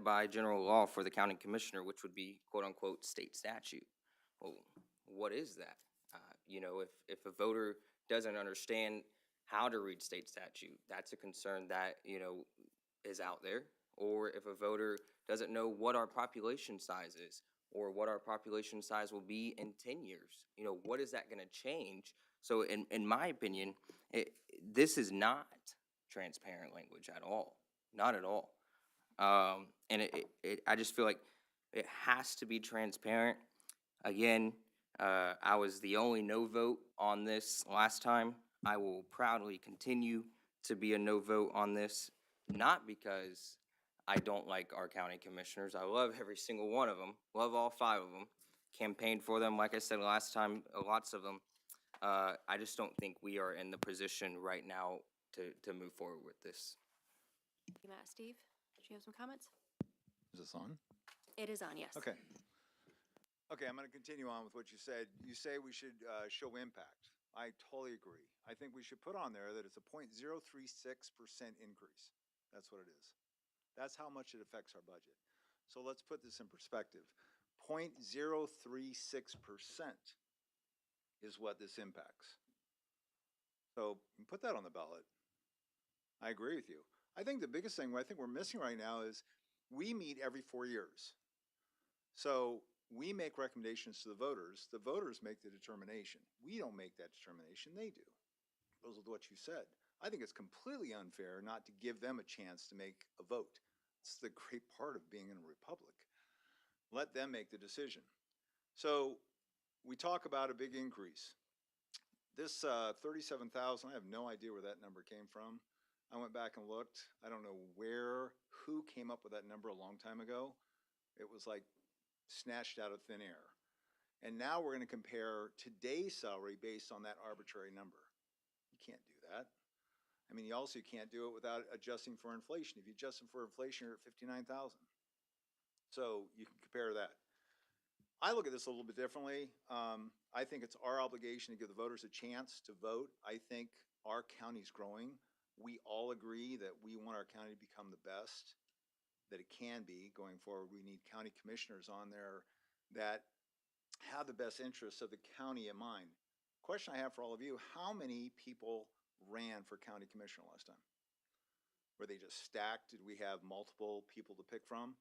by general law for the county commissioner, which would be quote unquote state statute. Well, what is that? If a voter doesn't understand how to read state statute, that's a concern that is out there. Or if a voter doesn't know what our population size is, or what our population size will be in 10 years, what is that going to change? So in my opinion, this is not transparent language at all, not at all. And I just feel like it has to be transparent. Again, I was the only no vote on this last time. I will proudly continue to be a no vote on this, not because I don't like our county commissioners. I love every single one of them, love all 5 of them, campaigned for them, like I said last time, lots of them. I just don't think we are in the position right now to move forward with this. Thank you, Matt. Steve, did you have some comments? Is this on? It is on, yes. Okay. Okay, I'm going to continue on with what you said. You say we should show impact. I totally agree. I think we should put on there that it's a 0.036% increase. That's what it is. That's how much it affects our budget. So let's put this in perspective. 0.036% is what this impacts. So put that on the ballot. I agree with you. I think the biggest thing I think we're missing right now is we meet every 4 years. So we make recommendations to the voters. The voters make the determination. We don't make that determination. They do. Those are what you said. I think it's completely unfair not to give them a chance to make a vote. It's the great part of being in a republic. Let them make the decision. So we talk about a big increase. This 37,000, I have no idea where that number came from. I went back and looked. I don't know who came up with that number a long time ago. It was like snatched out of thin air. And now we're going to compare today's salary based on that arbitrary number. You can't do that. I mean, you also can't do it without adjusting for inflation. If you adjust for inflation, you're at 59,000. So you can compare that. I look at this a little bit differently. I think it's our obligation to give the voters a chance to vote. I think our county's growing. We all agree that we want our county to become the best that it can be going forward. We need county commissioners on there that have the best interests of the county in mind. Question I have for all of you, how many people ran for county commissioner last time? Were they just stacked? Did we have multiple people to pick from?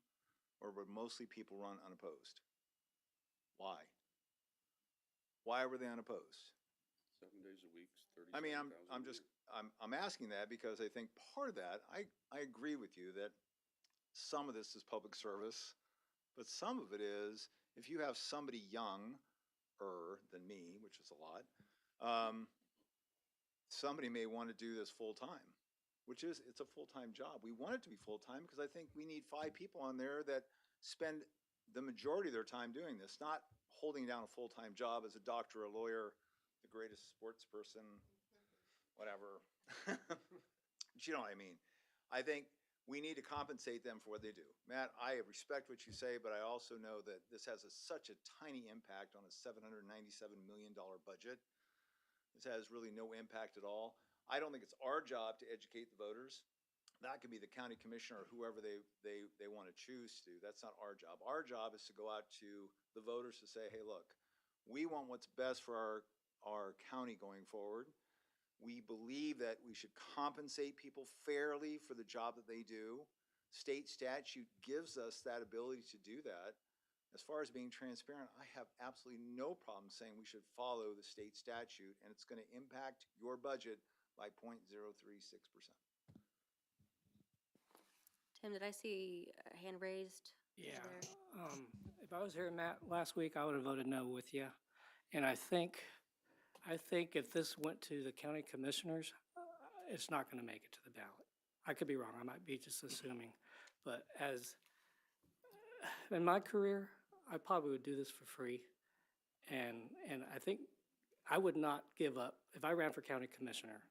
Or were mostly people run unopposed? Why? Why were they unopposed? 7 days a week, 30. I mean, I'm asking that because I think part of that, I agree with you that some of this is public service, but some of it is if you have somebody younger than me, which is a lot, somebody may want to do this full time, it's a full-time job. We want it to be full-time because I think we need 5 people on there that spend the majority of their time doing this, not holding down a full-time job as a doctor, a lawyer, the greatest sports person, whatever. But you know what I mean. I think we need to compensate them for what they do. Matt, I respect what you say, but I also know that this has such a tiny impact on a $797 million budget. This has really no impact at all. I don't think it's our job to educate the voters. That could be the county commissioner or whoever they want to choose to. That's not our job. Our job is to go out to the voters to say, hey, look, we want what's best for our county going forward. We believe that we should compensate people fairly for the job that they do. State statute gives us that ability to do that. As far as being transparent, I have absolutely no problem saying we should follow the state statute, and it's going to impact your budget by 0.036%. Tim, did I see a hand raised? Yeah. there? If I was here, Matt, last week, I would have voted no with you. And I think if this went to the county commissioners, it's not going to make it to the ballot. I could be wrong. I might be just assuming. But in my career, I probably would do this for free. And I think I would not give up. If I ran for county commissioner,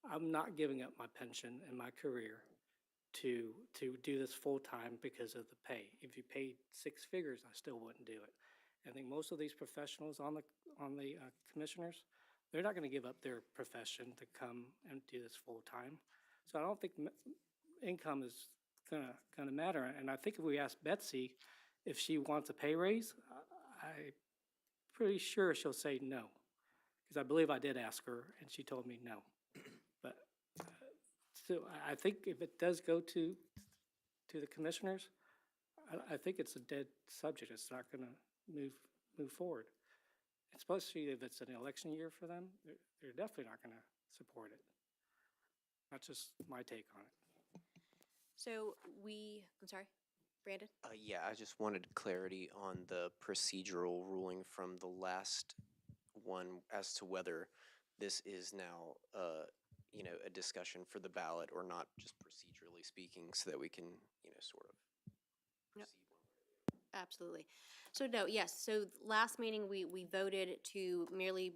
I'm not giving up my pension and my career to do this full-time because of the pay. If you paid 6 figures, I still wouldn't do it. I think most of these professionals on the commissioners, they're not going to give up their profession to come and do this full-time. So I don't think income is gonna matter. And I think if we ask Betsy if she wants a pay raise, I'm pretty sure she'll say no. Because I believe I did ask her and she told me no. But so I think if it does go to the commissioners, I think it's a dead subject. It's not gonna move forward. Especially if it's an election year for them, they're definitely not gonna support it. That's just my take on it. So I'm sorry, Brandon? Yeah, I just wanted clarity on the procedural ruling from the last one as to whether this is now, a discussion for the ballot or not, just procedurally speaking, so that we can, sort of Yep. proceed. Absolutely. So no, yes, so last meeting, we voted to merely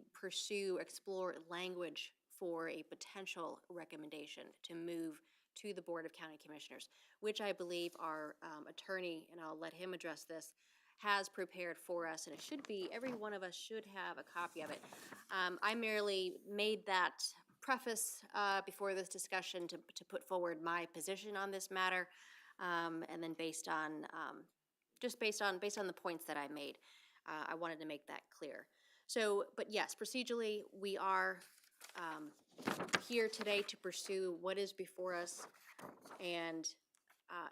explore language for a potential recommendation to move to the Board of County Commissioners, which I believe our attorney, and I'll let him address this, has prepared for us, and it should be, every one of us should have a copy of it. I merely made that preface before this discussion to put forward my position on this matter, and then based on the points that I made, I wanted to make that clear. So, but yes, procedurally, we are here today to pursue what is before us, and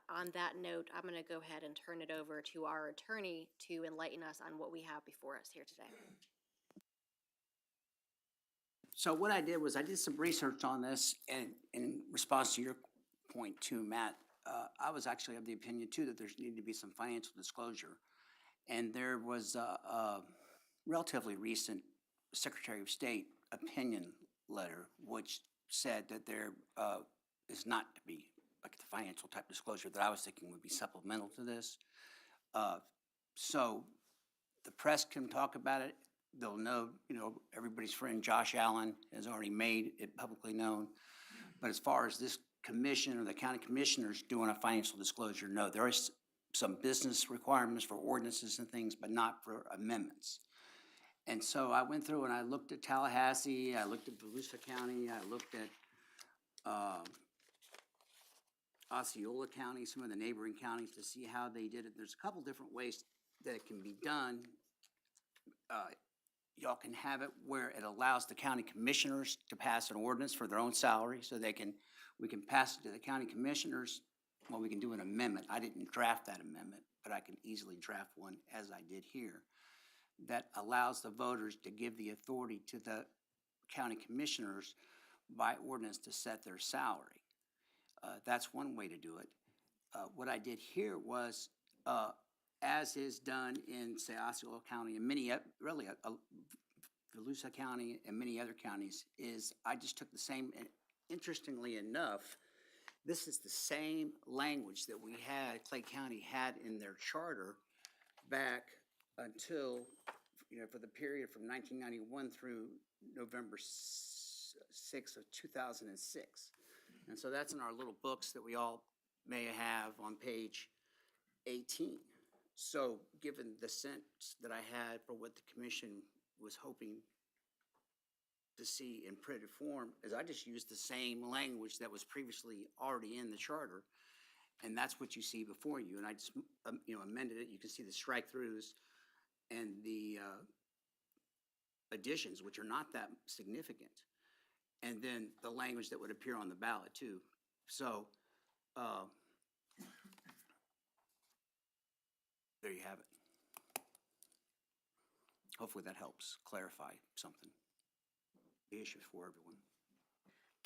on that note, I'm going to go ahead and turn it over to our attorney to enlighten us on what we have before us here today. So what I did was I did some research on this, and in response to your point too, Matt, I was actually of the opinion too that there's needed to be some financial disclosure. And there was a relatively recent Secretary of State opinion letter which said that there is not to be like the financial type disclosure that I was thinking would be supplemental to this. So the press can talk about it. They'll know, everybody's friend Josh Allen has already made it publicly known. But as far as this commission or the county commissioners doing a financial disclosure, no, there is some business requirements for ordinances and things, but not for amendments. And so I went through and I looked at Tallahassee, I looked at Volusia County, I looked at Osceola County, some of the neighboring counties, to see how they did it. There's a couple different ways that it can be done. Y'all can have it where it allows the county commissioners to pass an ordinance for their own salary, so we can pass it to the county commissioners. Well, we can do an amendment. I didn't draft that amendment, but I can easily draft one, as I did here, that allows the voters to give the authority to the county commissioners by ordinance to set their salary. That's one way to do it. What I did here was, as is done in, say, Osceola County and many, really, Volusia County and many other counties, is I just took the same, and interestingly enough, this is the same language that we had, Clay County had in their charter back until, for the period from 1991 through November 6th of 2006. And so that's in our little books that we all may have on page 18. So given the sense that I had for what the commission was hoping to see in printed form, is I just used the same language that was previously already in the charter, and that's what you see before you. And I just amended it. You can see the strike-throughs and the additions, which are not that significant, and then the language that would appear on the ballot too. So there you have it. Hopefully that helps clarify something, the issues for everyone.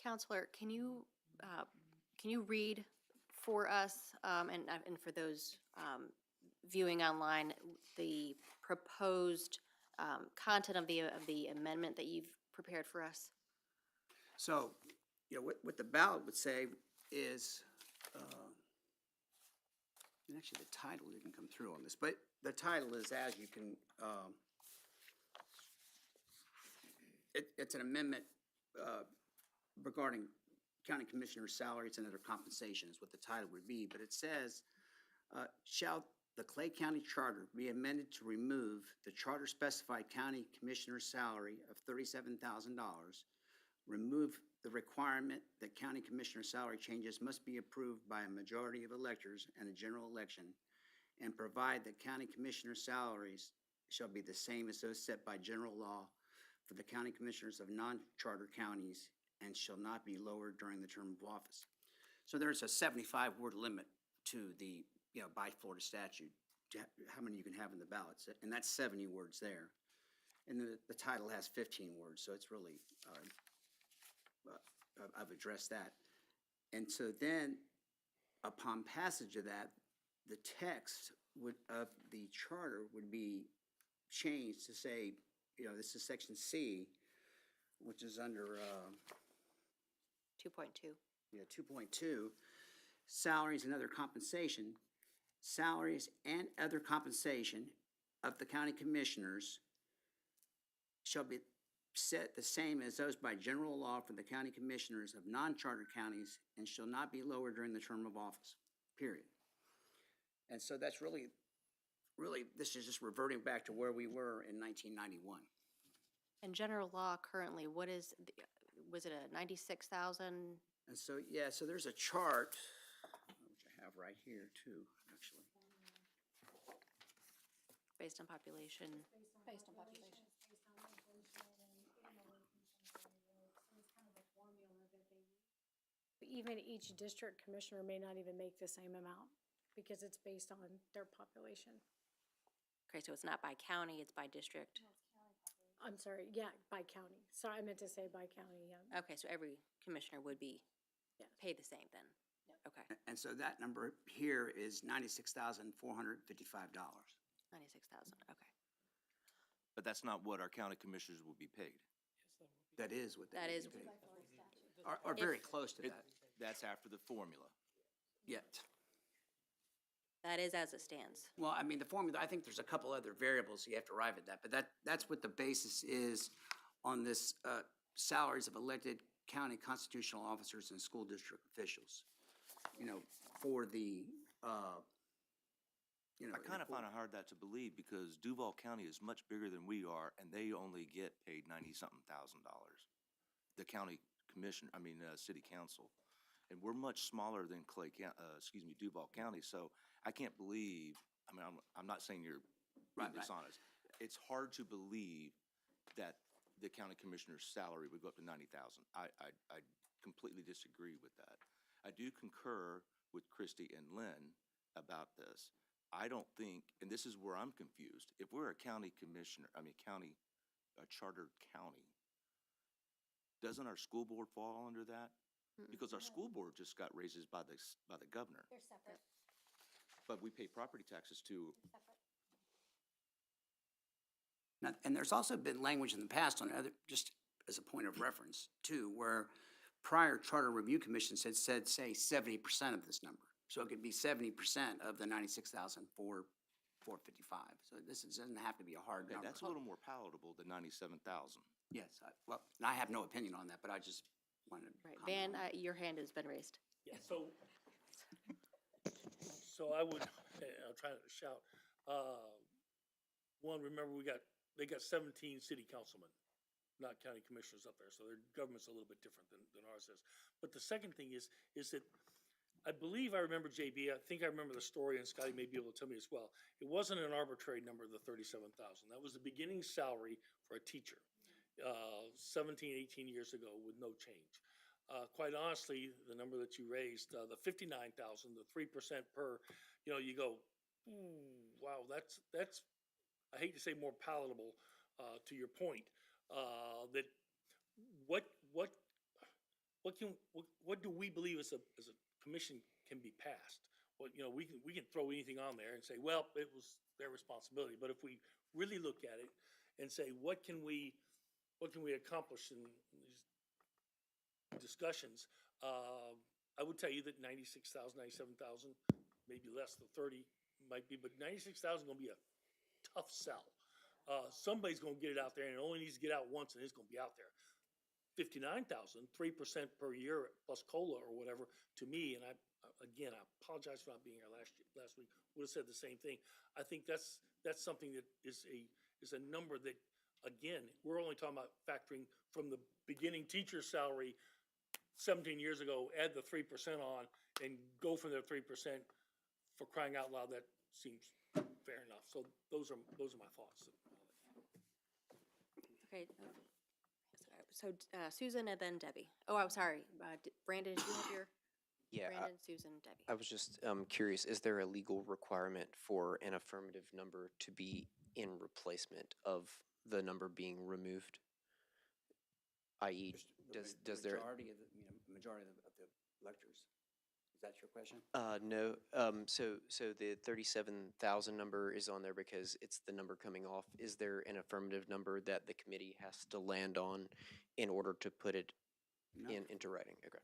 Counselor, can you read for us and for those viewing online the proposed content of the amendment that you've prepared for us? So, what the ballot would say is, and actually the title didn't come through on this, but the title is, as you can, it's an amendment regarding county commissioners' salaries and other compensation is what the title would be, but it says, shall the Clay County Charter be amended to remove the charter specified county commissioner's salary of $37,000, remove the requirement that county commissioner salary changes must be approved by a majority of electors in a general election, and provide that county commissioner salaries shall be the same as those set by general law for the county commissioners of non-charter counties and shall not be lowered during the term of office. So there's a 75-word limit to the, by Florida statute, to how many you can have in the ballots, and that's 70 words there. And the title has 15 words, so it's really, I've addressed that. And so then, upon passage of that, the text of the charter would be changed to say, this is section C, which is under 2.2. 2.2, salaries and other compensation. Salaries and other compensation of the county commissioners shall be set the same as those by general law for the county commissioners of non-charter counties and shall not be lower during the term of office, period. And so that's really, this is just reverting back to where we were in 1991. And general law currently, what is, was it a 96,000? And so, yeah, so there's a chart, which I have right here too, actually. Based on population? Based on population. Even each district commissioner may not even make the same amount because it's based on their population. Okay, so it's not by county, it's by district? I'm sorry, yeah, by county. Sorry, I meant to say by county, yeah. Okay, so every commissioner would be Yes. paid the same then? Okay, And so that number here is $96,455. 96,000, okay. But that's not what our county commissioners will be paid. That is what That they is- would be paid. Or very If- close to It- that, That's after the formula. yet. That is as it stands. Well, I mean, the formula, I think there's a couple other variables you have to arrive at that, but that's what the basis is on this, salaries of elected county constitutional officers and school district officials. You know, for the, you know. I kind of find it hard that to believe because Duval County is much bigger than we are and they only get paid 90-something thousand dollars. The county commission, city council. And we're much smaller than Duval County, so I can't believe, I'm not saying you're being Right. dishonest. It's hard to believe that the county commissioner's salary would go up to 90,000. I completely disagree with that. I do concur with Christie and Lynn about this. I don't think, and this is where I'm confused, if we're a county commissioner, a chartered county, doesn't our school board fall under that? Because our school board just got raises by the governor, They're separate. but we pay property taxes too. Now, and there's also been language in the past on other, just as a point of reference too, where prior charter review commissions had said, say, 70% of this number. So it could be 70% of the 96,455. So this doesn't have to be a hard Okay, number. that's a little more palatable than 97,000. Yes, well, and I have no opinion on that, but I just wanted to. Right, comment Van, on it. your hand has been raised. Yeah, so I would, I'll try not to shout. One, remember, they got 17 city councilmen, not county commissioners up there, so their government's a little bit different than ours is. But the second thing is that I believe I remember, JB, I think I remember the story, and Scotty may be able to tell me as well. It wasn't an arbitrary number, the 37,000. That was the beginning salary for a teacher, 17, 18 years ago with no change. Quite honestly, the number that you raised, the 59,000, the 3% per, you go, ooh, wow, that's, I hate to say more palatable, to your point, that what do we believe as a commission can be passed? Well, we can throw anything on there and say, well, it was their responsibility. But if we really look at it and say, what can we accomplish in these discussions? I would tell you that 96,000, 97,000, maybe less than 30 might be, but 96,000 gonna be a tough sell. Somebody's gonna get it out there and it only needs to get out once and it's gonna be out there. 59,000, 3% per year plus COLA or whatever, to me, and I apologize for not being here last week, would have said the same thing. I think that's something that is a number that, again, we're only talking about factoring from the beginning teacher salary 17 years ago, add the 3% on and go from their 3%. For crying out loud, that seems fair enough. So those are my thoughts. Okay, so Susan and then Debbie. Oh, I'm sorry, Brandon, did you have your, Yeah, Brandon, Susan, Debbie. I was just curious, is there a legal requirement for an affirmative number to be in replacement of the number being removed? I.e., does there? Majority of the electors. Is that your question? No, so the 37,000 number is on there because it's the number coming off. Is there an affirmative number that the committee has to land on in order to put it No. into writing? Okay.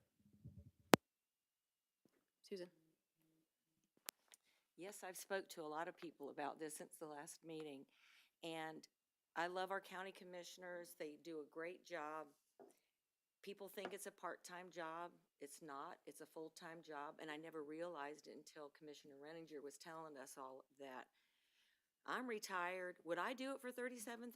Susan? Yes, I've spoke to a lot of people about this since the last meeting, and I love our county commissioners. They do a great job. People think it's a part-time job. It's not. It's a full-time job, and I never realized it until Commissioner Renninger was telling us all that. I'm retired. Would I do it for $37,000?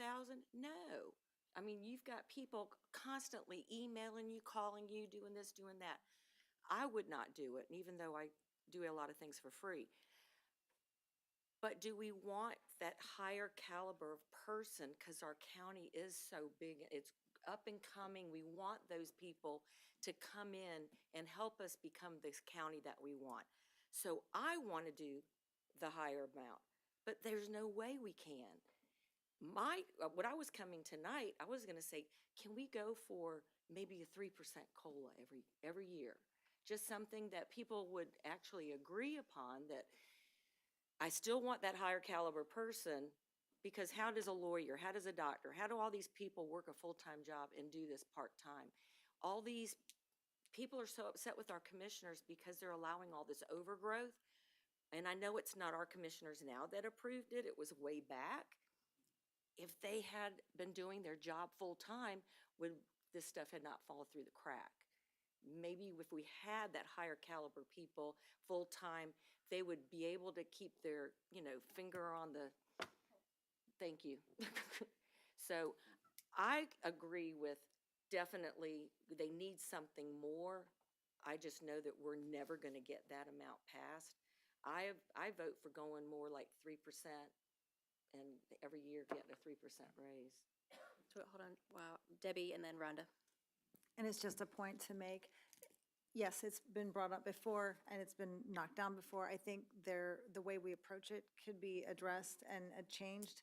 No. I mean, you've got people constantly emailing you, calling you, doing this, doing that. I would not do it, even though I do a lot of things for free. But do we want that higher caliber of person? Because our county is so big, it's up and coming. We want those people to come in and help us become this county that we want. So I want to do the higher amount, but there's no way we can. What I was coming tonight, I was going to say, can we go for maybe a 3% COLA every year? Just something that people would actually agree upon, that I still want that higher caliber person, because how does a lawyer, how does a doctor, how do all these people work a full-time job and do this part-time? All these people are so upset with our commissioners because they're allowing all this overgrowth. And I know it's not our commissioners now that approved it. It was way back. If they had been doing their job full-time, would this stuff had not fallen through the crack? Maybe if we had that higher caliber people full-time, they would be able to keep their, finger on the, thank you. So I agree with, definitely, they need something more. I just know that we're never going to get that amount passed. I vote for going more like 3% and every year getting a 3% raise. So hold on, wow, Debbie and then Rhonda. And it's just a point to make. Yes, it's been brought up before and it's been knocked down before. I think the way we approach it could be addressed and changed.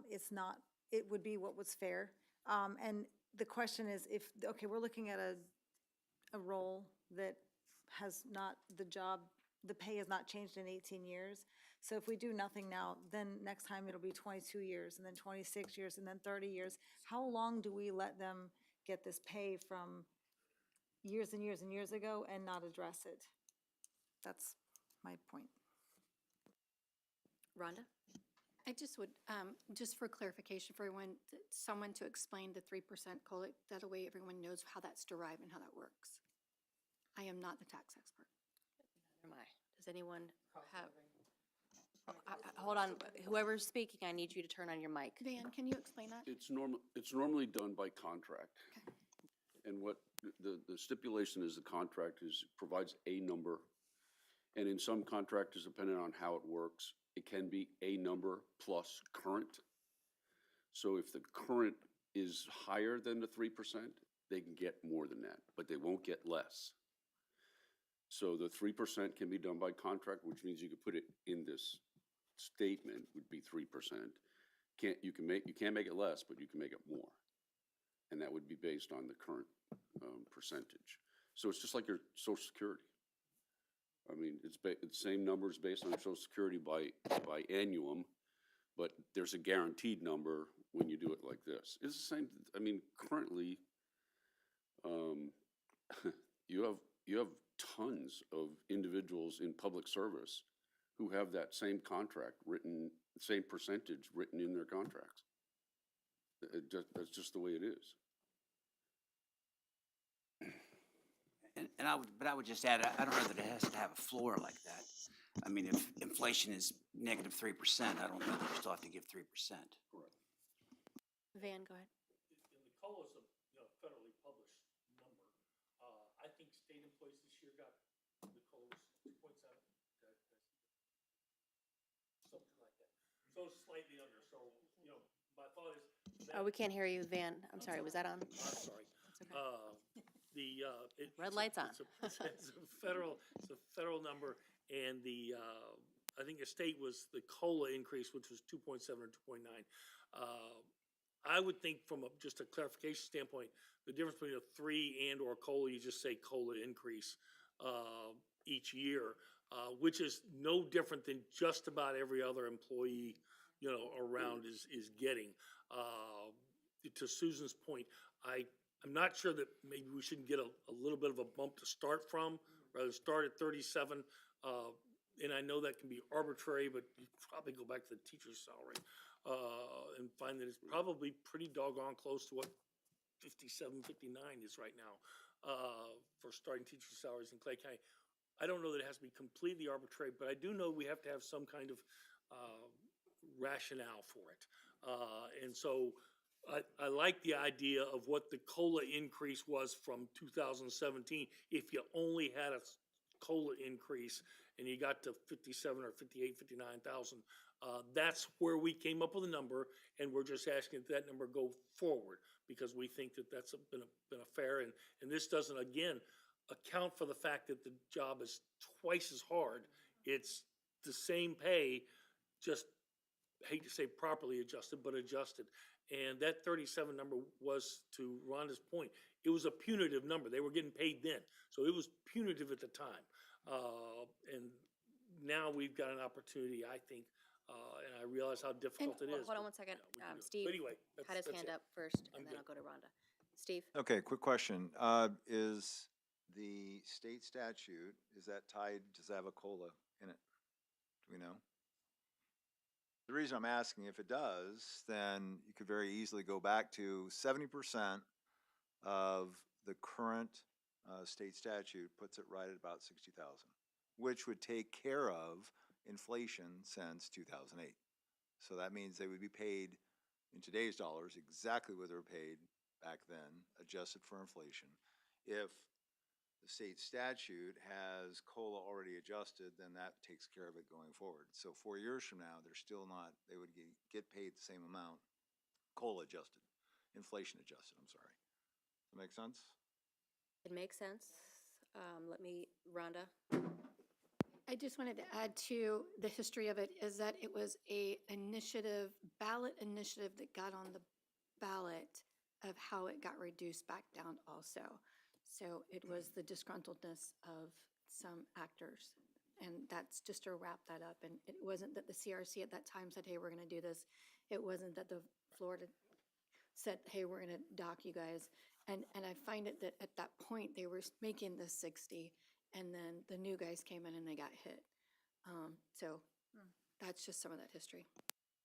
It's not, it would be what was fair. And the question is okay, we're looking at a role that has not, the pay has not changed in 18 years. So if we do nothing now, then next time it'll be 22 years and then 26 years and then 30 years. How long do we let them get this pay from years and years and years ago and not address it? That's my point. Rhonda? I just would, just for clarification for everyone, someone to explain the 3% COLA, that way everyone knows how that's derived and how that works. I am not the tax expert. Am I? Does anyone have? Hold on, whoever's speaking, I need you to turn on your mic. Van, can you explain that? It's normally done by contract. And what the stipulation is, the contract provides a number. And in some contractors, depending on how it works, it can be a number plus current. So if the current is higher than the 3%, they can get more than that, but they won't get less. So the 3% can be done by contract, which means you could put it in this statement would be 3%. You can't make it less, but you can make it more. And that would be based on the current percentage. So it's just like your Social Security. I mean, it's the same numbers based on Social Security by annuum, but there's a guaranteed number when you do it like this. It's the same. I mean, currently, you have tons of individuals in public service who have that same contract written, same percentage written in their contracts. That's just the way it is. But I would just add, I don't know that it has to have a floor like that. I mean, if inflation is negative 3%, I don't know that you still have to give 3%. Correct. Van, go ahead. And the COLA is a federally published number. I think state employees this year got, the COLA was 2.7. Something like that. So slightly under. So, my thought is. Oh, we can't hear you, Van. I'm sorry, was that on? I'm sorry. Red light's on. It's a federal number, and I think the state was, the COLA increase, which was 2.7 or 2.9. I would think from just a clarification standpoint, the difference between a 3 and or COLA, you just say COLA increase each year, which is no different than just about every other employee, around is getting. To Susan's point, I'm not sure that maybe we shouldn't get a little bit of a bump to start from, rather start at 37. and I know that can be arbitrary, but you probably go back to the teacher's salary, and find that it's probably pretty doggone close to what 57, 59 is right now, for starting teacher salaries in Clay County. I don't know that it has to be completely arbitrary, but I do know we have to have some kind of, rationale for it. And so I like the idea of what the COLA increase was from 2017. If you only had a COLA increase and you got to 57 or 58, 59,000, that's where we came up with a number, and we're just asking that number go forward because we think that that's been a fair, and this doesn't, again, account for the fact that the job is twice as hard. It's the same pay, just, hate to say properly adjusted, but adjusted. And that 37 number was, to Rhonda's point, it was a punitive number. They were getting paid then. So it was punitive at the time. And now we've got an opportunity, I think, and I realize how difficult it is. Hold on one second. Yeah, we can do it. Steve But anyway, had his that's hand it. up first, I'm and then good. I'll go to Rhonda. Steve? Okay, quick question. Is the state statute, is that tied, does that have a COLA in it? Do we know? The reason I'm asking, if it does, then you could very easily go back to 70% of the current state statute puts it right at about 60,000, which would take care of inflation since 2008. So that means they would be paid in today's dollars exactly what they were paid back then, adjusted for inflation. If the state statute has COLA already adjusted, then that takes care of it going forward. So 4 years from now, they're still not, they would get paid the same amount, COLA adjusted, inflation adjusted, I'm sorry. Does that make sense? It makes sense. Rhonda? I just wanted to add to the history of it is that it was a ballot initiative that got on the ballot of how it got reduced back down also. So it was the disgruntledness of some actors. And that's just to wrap that up. And it wasn't that the CRC at that time said, hey, we're going to do this. It wasn't that the Florida said, hey, we're going to dock you guys. And I find it that at that point, they were making the 60, and then the new guys came in and they got hit. So that's just some of that history.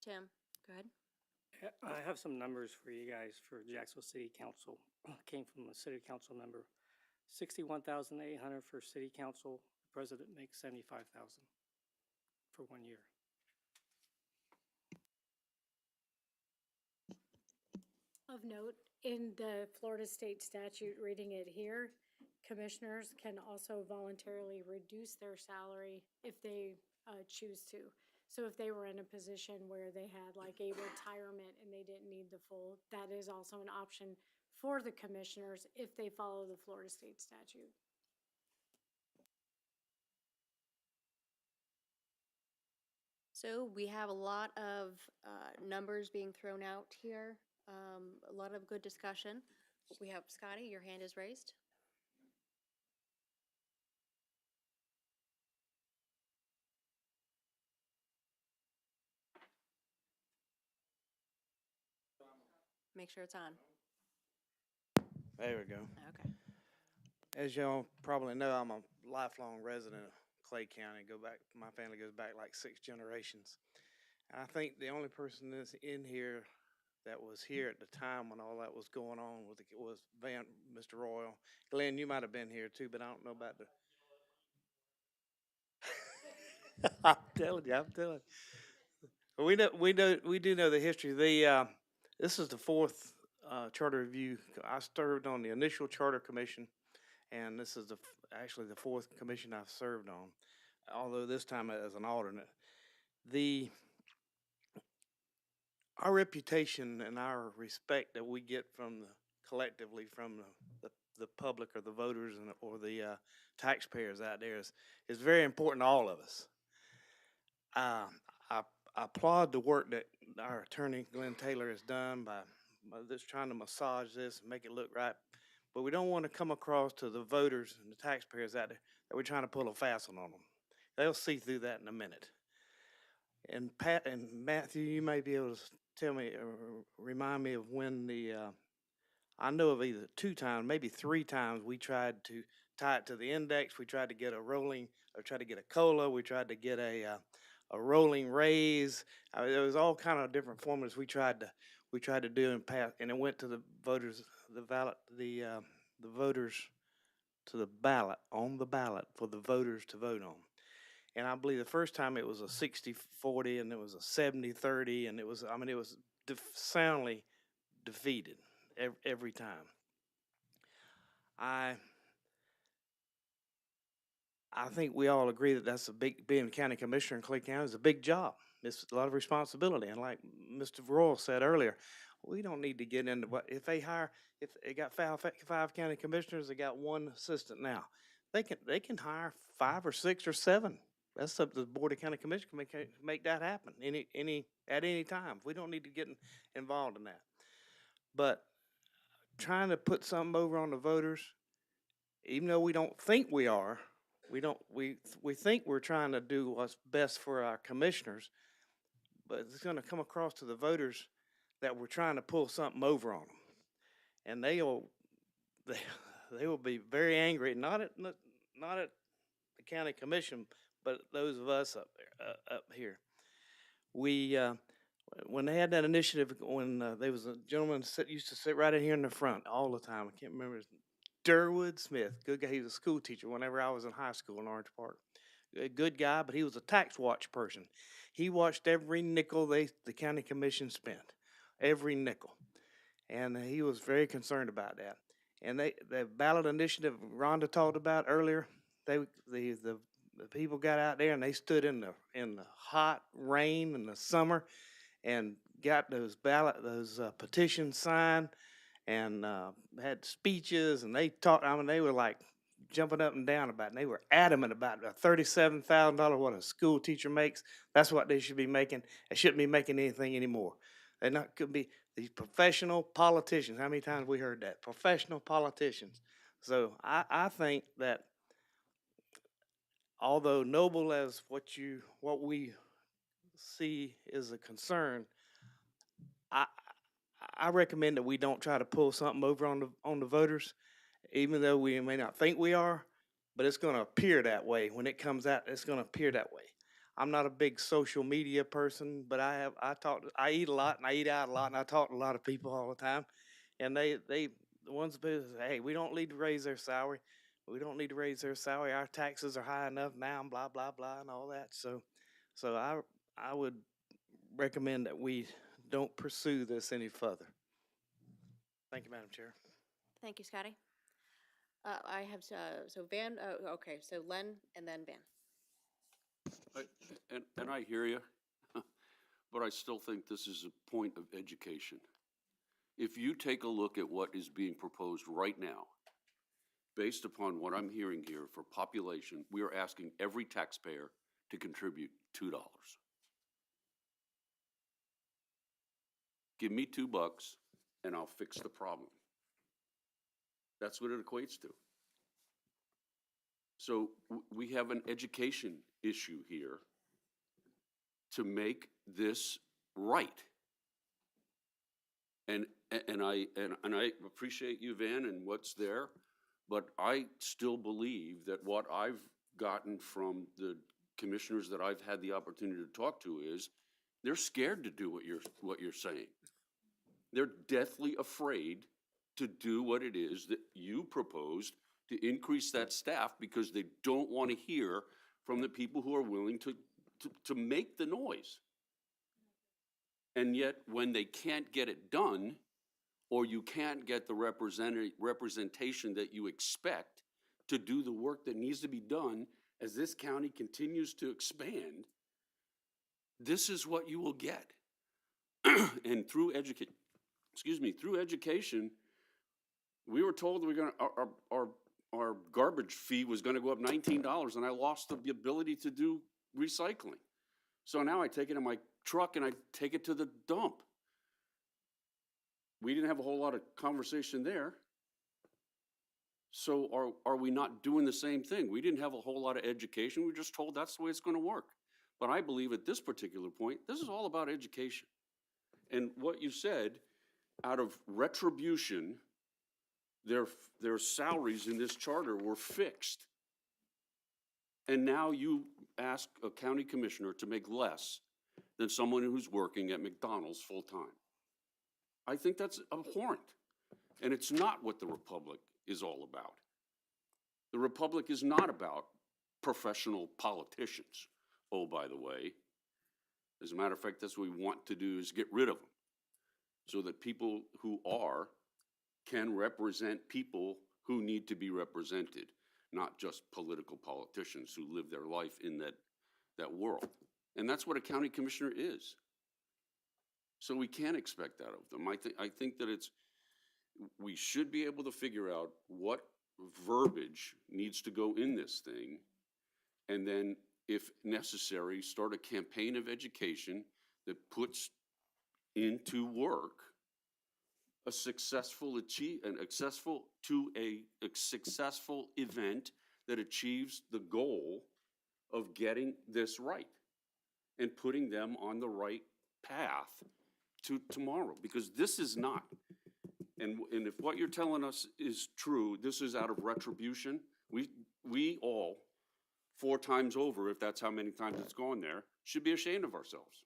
Tim, go ahead. I have some numbers for you guys for Jacksonville City Council. Came from a city council member. 61,800 for city council. The president makes 75,000 for 1 year. Of note, in the Florida state statute, reading it here, commissioners can also voluntarily reduce their salary if they choose to. So if they were in a position where they had like a retirement and they didn't need the full, that is also an option for the commissioners if they follow the Florida state statute. So we have a lot of numbers being thrown out here, a lot of good discussion. We have Scotty, your hand is raised. Make sure it's on. There we go. Okay. As y'all probably know, I'm a lifelong resident of Clay County. My family goes back like 6 generations. And I think the only person that's in here that was here at the time when all that was going on was Mr. Royal. Glenn, you might have been here too, but I don't know about the. I'm telling you. But we do know the history. This is the 4th charter review. I served on the initial charter commission, and this is actually the 4th commission I've served on, although this time as an alternate. Our reputation and our respect that we get collectively from the public or the voters or the taxpayers out there is very important to all of us. I applaud the work that our attorney, Glenn Taylor, has done by just trying to massage this and make it look right. But we don't want to come across to the voters and the taxpayers out there that we're trying to pull a fast one on them. They'll see through that in a minute. And Pat and Matthew, you may be able to tell me or remind me of when I know of either 2 times, maybe 3 times we tried to tie it to the index. We tried to get a rolling, or tried to get a COLA. We tried to get a rolling raise. There was all kind of different formulas we tried to do and pass, and it went to the voters, the ballot, the voters, to the ballot, on the ballot for the voters to vote on. And I believe the first time it was a 60-40 and it was a 70-30, and it was, I mean, it was soundly defeated every time. I think we all agree that that's a big, being a county commissioner in Clay County is a big job. It's a lot of responsibility. And like Mr. Royal said earlier, we don't need to get into what, if they got five county commissioners, they got one assistant now. They can hire 5 or 6 or 7. That's up to the Board of County Commissioners to make that happen at any time. We don't need to get involved in that. But trying to put something over on the voters, even though we don't think we are, we think we're trying to do what's best for our commissioners, but it's going to come across to the voters that we're trying to pull something over on them, and they will be very angry. Not at the county commission, but those of us up here. We when they had that initiative, when there was a gentleman that used to sit right in here in the front all the time. I can't remember his name. Durwood Smith, good guy. He was a school teacher whenever I was in high school in Orange Park. A good guy, but he was a tax watch person. He watched every nickel the county commission spent, every nickel, and he was very concerned about that. And the ballot initiative Rhonda talked about earlier, the people got out there and they stood in the hot rain in the summer and got those petitions signed and had speeches, and they talked. I mean, they were like jumping up and down about it. And they were adamant about a $37,000 what a school teacher makes. That's what they should be making. They shouldn't be making anything anymore. They could be these professional politicians. How many times have we heard that? Professional politicians. So I think that although noble as what we see is a concern, I recommend that we don't try to pull something over on the voters, even though we may not think we are, but it's going to appear that way. When it comes out, it's going to appear that way. I'm not a big social media person, but I eat a lot and I eat out a lot and I talk to a lot of people all the time. And the ones that say, hey, we don't need to raise their salary. We don't need to raise their salary. Our taxes are high enough now and blah, blah, blah and all that. So I would recommend that we don't pursue this any further. Thank you, Madam Chair. Thank you, Scotty. I have, so Van, okay, so Len and then Van. And I hear you, but I still think this is a point of education. If you take a look at what is being proposed right now, based upon what I'm hearing here for population, we are asking every taxpayer to contribute $2. Give me $2 and I'll fix the problem. That's what it equates to. So we have an education issue here to make this right. And I appreciate you, Van, and what's there, but I still believe that what I've gotten from the commissioners that I've had the opportunity to talk to is they're scared to do what you're saying. They're deathly afraid to do what it is that you proposed to increase that staff because they don't want to hear from the people who are willing to make the noise. And yet, when they can't get it done, or you can't get the representation that you expect to do the work that needs to be done as this county continues to expand, this is what you will get. And through education, we were told that our garbage fee was going to go up $19, and I lost the ability to do recycling. So now I take it in my truck and I take it to the dump. We didn't have a whole lot of conversation there. So are we not doing the same thing? We didn't have a whole lot of education. We were just told that's the way it's going to work. But I believe at this particular point, this is all about education. And what you said, out of retribution, their salaries in this charter were fixed. And now you ask a county commissioner to make less than someone who's working at McDonald's full-time. I think that's abhorrent. And it's not what the Republic is all about. The Republic is not about professional politicians. Oh, by the way, as a matter of fact, that's what we want to do is get rid of them so that people who can represent people who need to be represented, not just political politicians who live their life in that world. And that's what a county commissioner is. So we can't expect that of them. I think that we should be able to figure out what verbiage needs to go in this thing, and then, if necessary, start a campaign of education that puts into work a successful event that achieves the goal of getting this right and putting them on the right path to tomorrow, because this is not. And if what you're telling us is true, this is out of retribution. We all, 4 times over, if that's how many times it's gone there, should be ashamed of ourselves.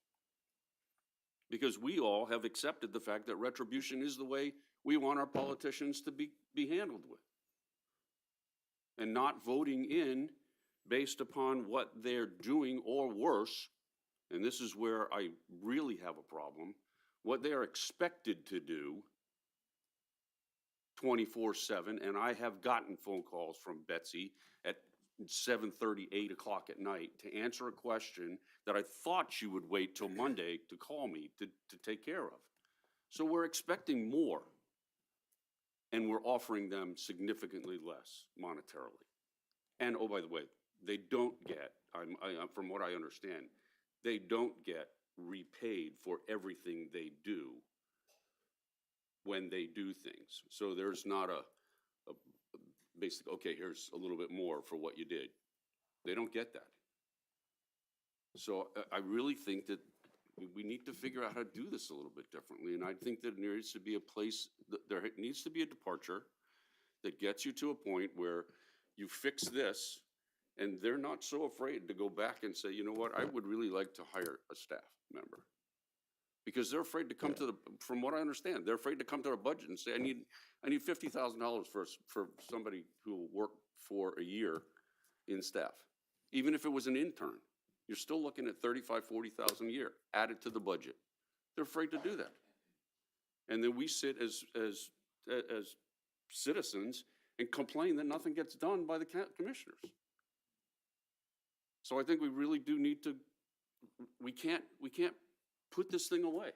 Because we all have accepted the fact that retribution is the way we want our politicians to be handled with. And not voting in based upon what they're doing, or worse, and this is where I really have a problem, what they are expected to do 24/7, and I have gotten phone calls from Betsy at 7:30, 8 o'clock at night to answer a question that I thought she would wait till Monday to call me to take care of. So we're expecting more, and we're offering them significantly less monetarily. And oh, by the way, they don't get, from what I understand, they don't get repaid for everything they do when they do things. So there's not a basic, okay, here's a little bit more for what you did. They don't get that. So I really think that we need to figure out how to do this a little bit differently. And I think that there needs to be a place, there needs to be a departure that gets you to a point where you fix this, and they're not so afraid to go back and say, you know what, I would really like to hire a staff member. Because they're afraid to come to from what I understand, they're afraid to come to our budget and say, I need $50,000 for somebody who will work for a year in staff. Even if it was an intern, you're still looking at $35,000, $40,000 a year added to the budget. They're afraid to do that. And then we sit as citizens and complain that nothing gets done by the commissioners. So I think we really do need to, we can't put this thing away.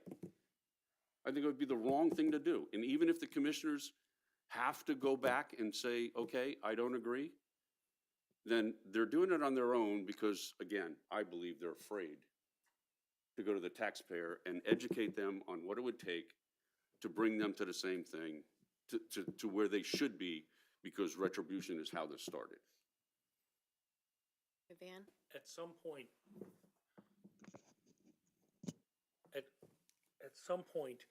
I think it would be the wrong thing to do. And even if the commissioners have to go back and say, okay, I don't agree, then they're doing it on their own because, again, I believe they're afraid to go to the taxpayer and educate them on what it would take to bring them to the same thing, to where they should be, because retribution is how this started. Van? At some point, at some point,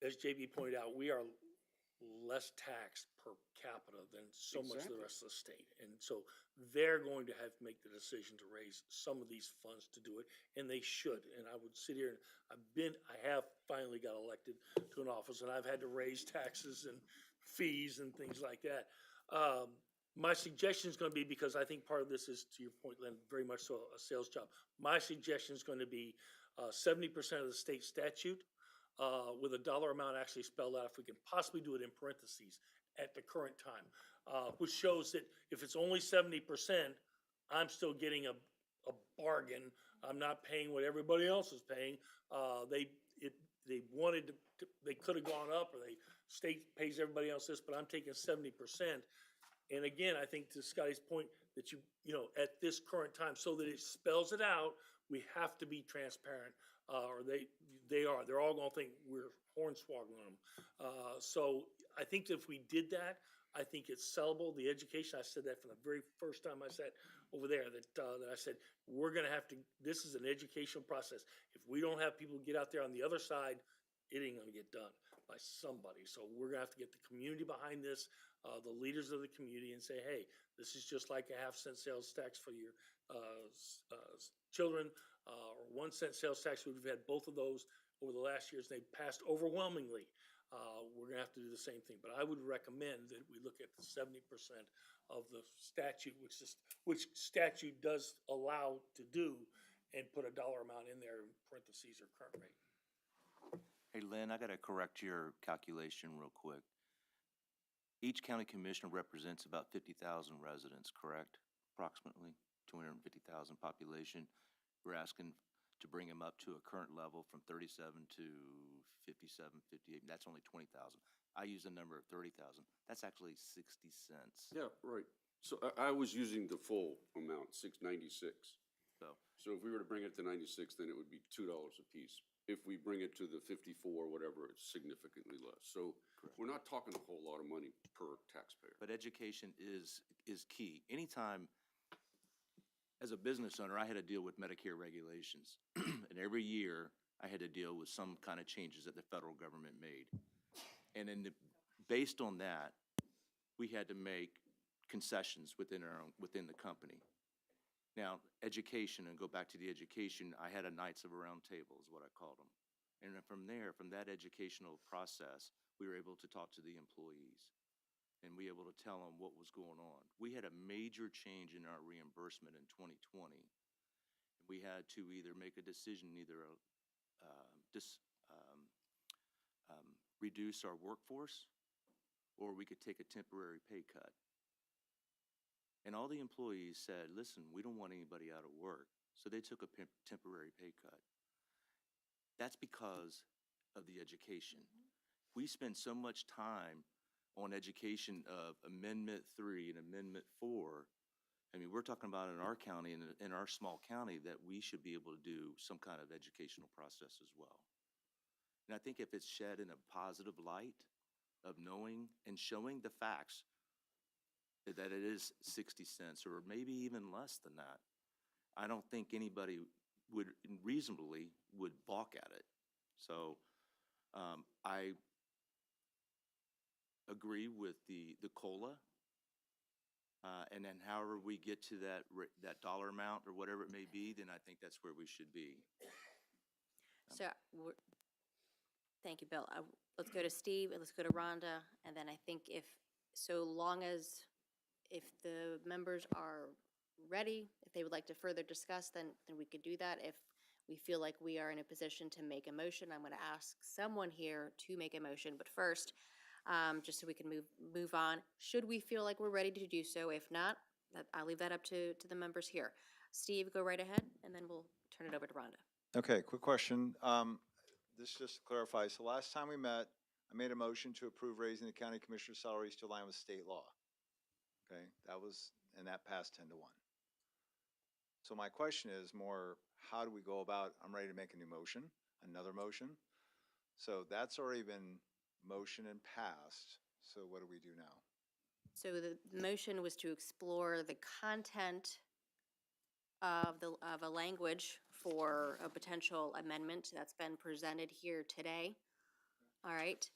as JB pointed out, we are less taxed per capita than so much of the rest of the state. And so they're going to have to make the decision to raise some of these funds to do it, and they should. And I would sit here, and I have finally got elected to an office, and I've had to raise taxes and fees and things like that. My suggestion is going to be, because I think part of this is, to your point, Lynn, very much so a sales job. My suggestion is going to be 70% of the state statute with a dollar amount actually spelled out, if we can possibly do it in parentheses at the current time, which shows that if it's only 70%, I'm still getting a bargain. I'm not paying what everybody else is paying. They wanted to, they could have gone up, or the state pays everybody else this, but I'm taking 70%. And again, I think to Scotty's point that you know, at this current time, so that it spells it out, we have to be transparent, or they're all gonna think we're hornswoggling them. So I think if we did that, I think it's sellable. The education, I said that from the very first time I sat over there, that I said, we're gonna have to, this is an educational process. If we don't have people get out there on the other side, it ain't gonna get done. by somebody. So we're gonna have to get the community behind this, the leaders of the community, and say, hey, this is just like a 50-cent sales tax for your children, or 1-cent sales tax. We've had both of those over the last years, and they passed overwhelmingly. We're gonna have to do the same thing, but I would recommend that we look at the 70% of the statute, which statute does allow to do, and put a dollar amount in there in parentheses or current rate. Hey, Lynn, I gotta correct your calculation real quick. Each county commissioner represents about 50,000 residents, correct? Approximately 250,000 population. We're asking to bring them up to a current level from 37 to 57, 58. That's only 20,000. I use a number of 30,000. That's actually 60 cents. Yeah, right. So I was using the full amount, $6.96. So if we were to bring it to 96, then it would be $2 a piece. If we bring it to the 54, whatever, it's significantly less. So we're not talking a whole lot of money per taxpayer. But education is key. Anytime, as a business owner, I had to deal with Medicare regulations. And every year, I had to deal with some kind of changes that the federal government made. And based on that, we had to make concessions within the company. Now, education, and go back to the education, I had a Knights of a Round Table is what I called them. And then from that educational process, we were able to talk to the employees and we were able to tell them what was going on. We had a major change in our reimbursement in 2020. We had to either make a decision, reduce our workforce, or we could take a temporary pay cut. And all the employees said, listen, we don't want anybody out of work. So they took a temporary pay cut. That's because of the education. We spend so much time on education of Amendment 3 and Amendment 4. I mean, we're talking about in our county, in our small county, that we should be able to do some kind of educational process as well. And I think if it's shed in a positive light of knowing and showing the facts, that it is 60 cents or maybe even less than that, I don't think anybody would reasonably balk at it. So I agree with the COLA, and then however we get to that dollar amount or whatever it may be, then I think that's where we should be. So, thank you, Bill. Let's go to Steve, and let's go to Rhonda, and then I think if the members are ready, if they would like to further discuss, then we could do that. If we feel like we are in a position to make a motion, I'm going to ask someone here to make a motion. But first, just so we can move on, should we feel like we're ready to do so? If not, I'll leave that up to the members here. Steve, go right ahead, and then we'll turn it over to Rhonda. Okay, quick question. This just to clarify, so last time we met, I made a motion to approve raising the county commissioner's salaries to align with state law. Okay, and that passed 10 to 1. So my question is more, how do we go about, I'm ready to make a new motion, another motion. So that's already been motioned and passed. So what do we do now? So the motion was to explore the content of a language for a potential amendment that's been presented here today. All right.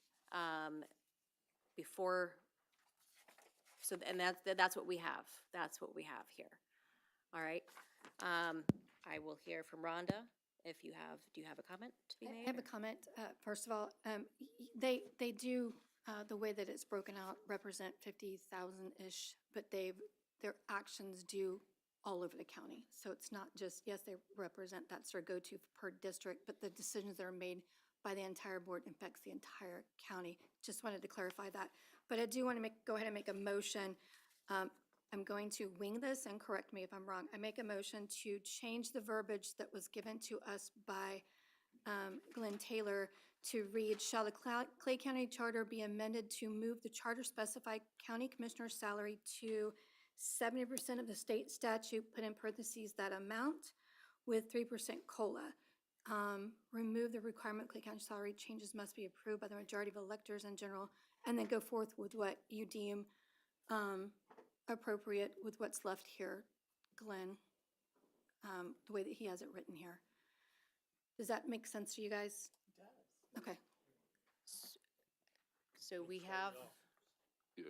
And that's what we have. That's what we have here. All right. I will hear from Rhonda. Do you have a comment to be made? I have a comment. First of all, they do, the way that it's broken out, represent 50,000-ish, but their actions do all over the county. So it's not just, yes, they represent, that's their go-to per district, but the decisions that are made by the entire board affects the entire county. Just wanted to clarify that. But I do want to go ahead and make a motion. I'm going to wing this, and correct me if I'm wrong. I make a motion to change the verbiage that was given to us by Glenn Taylor to read, shall the Clay County Charter be amended to move the charter specified county commissioner's salary to 70% of the state statute, put in parentheses that amount, with 3% COLA. Remove the requirement Clay County salary changes must be approved by the majority of electors in general, and then go forth with what you deem appropriate with what's left here, Glenn, the way that he has it written here. Does that make sense to you guys? Okay. So we have, Yeah.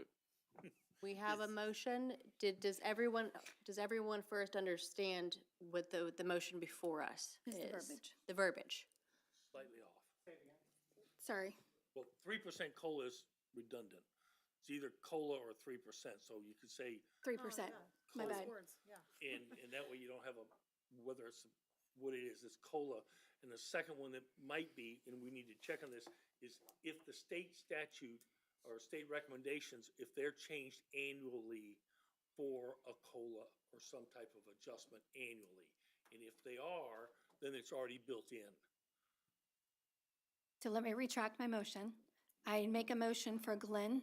we have a motion. Does everyone first understand what the motion before us Is is? the verbiage. The verbiage. Slightly off. Sorry. Well, 3% COLA is redundant. It's either COLA or 3%, so you could say, 3%. My bad. and that way you don't have whether it's, what it is, it's COLA. And the second one that might be, and we need to check on this, is if the state statute or state recommendations, if they're changed annually for a COLA or some type of adjustment annually. And if they are, then it's already built in. So let me retract my motion. I make a motion for Glenn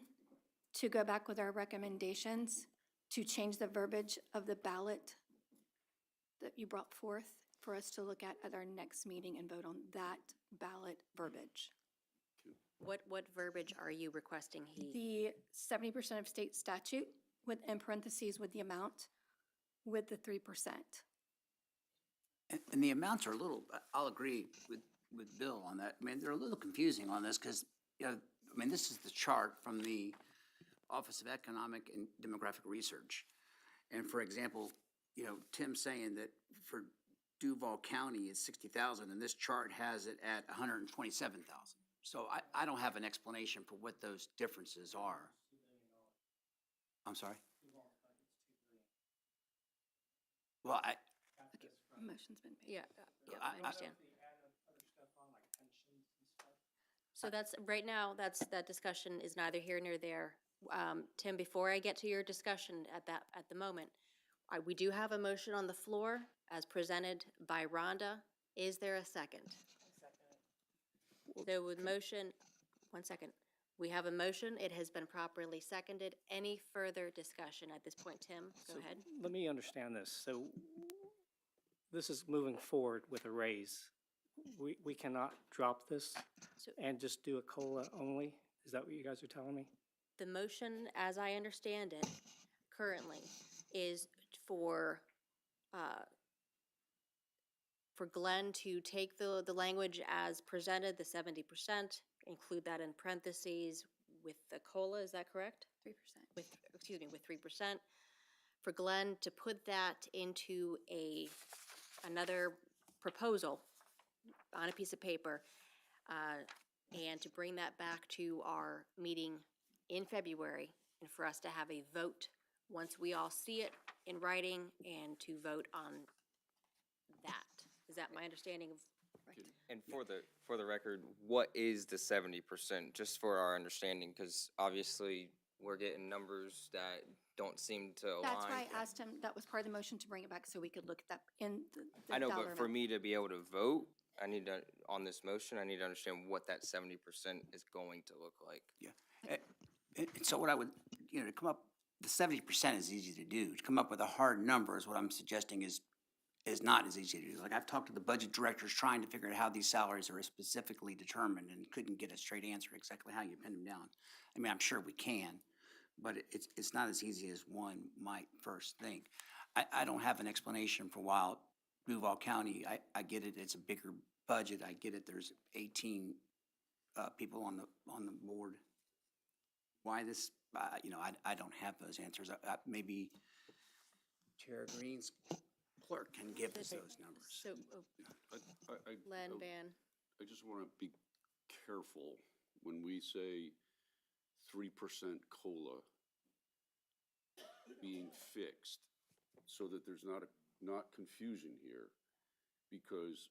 to go back with our recommendations to change the verbiage of the ballot that you brought forth for us to look at our next meeting and vote on that ballot verbiage. What verbiage are you requesting he? The 70% of state statute with, in parentheses, with the amount, with the 3%. And the amounts are a little, I'll agree with Bill on that. I mean, they're a little confusing on this because, I mean, this is the chart from the Office of Economic and Demographic Research. And for example, Tim's saying that for Duval County, it's 60,000, and this chart has it at 127,000. So I don't have an explanation for what those differences are. I'm sorry? Well, Motion's been made. Yeah, yeah, I- I understand. So that's, right now, that discussion is neither here nor there. Tim, before I get to your discussion at the moment, we do have a motion on the floor as presented by Rhonda. Is there a second? So with motion, 1 second. We have a motion. It has been properly seconded. Any further discussion at this point, Tim? Go So ahead. let me understand this. So this is moving forward with a raise. We cannot drop this So- and just do a COLA only? Is that what you guys are telling me? The motion, as I understand it, currently, is for Glenn to take the language as presented, the 70%, include that in parentheses with the COLA, is that correct? 3%. With 3%. For Glenn to put that into another proposal on a piece of paper, and to bring that back to our meeting in February, and for us to have a vote once we all see it in writing, and to vote on that. Is that my understanding of? And for the record, what is the 70%, just for our understanding? Because obviously, we're getting numbers that don't seem to align. That's why I asked him, that was part of the motion to bring it back so we could look at that in the I know, dollar but for amount. me to be able to vote, on this motion, I need to understand what that 70% is going to look like. And so what I would, to come up, the 70% is easy to do. To come up with a hard number is what I'm suggesting is not as easy to do. Like, I've talked to the budget directors trying to figure out how these salaries are specifically determined and couldn't get a straight answer exactly how you pin them down. I mean, I'm sure we can, but it's not as easy as one might first think. I don't have an explanation for why Duval County, I get it, it's a bigger budget, I get it, there's 18 people on the board. Why this, I don't have those answers. Maybe Chair Green's clerk can give us those numbers. So, Len, I- Van, I just want to be careful when we say 3% COLA being fixed, so that there's not confusion here, because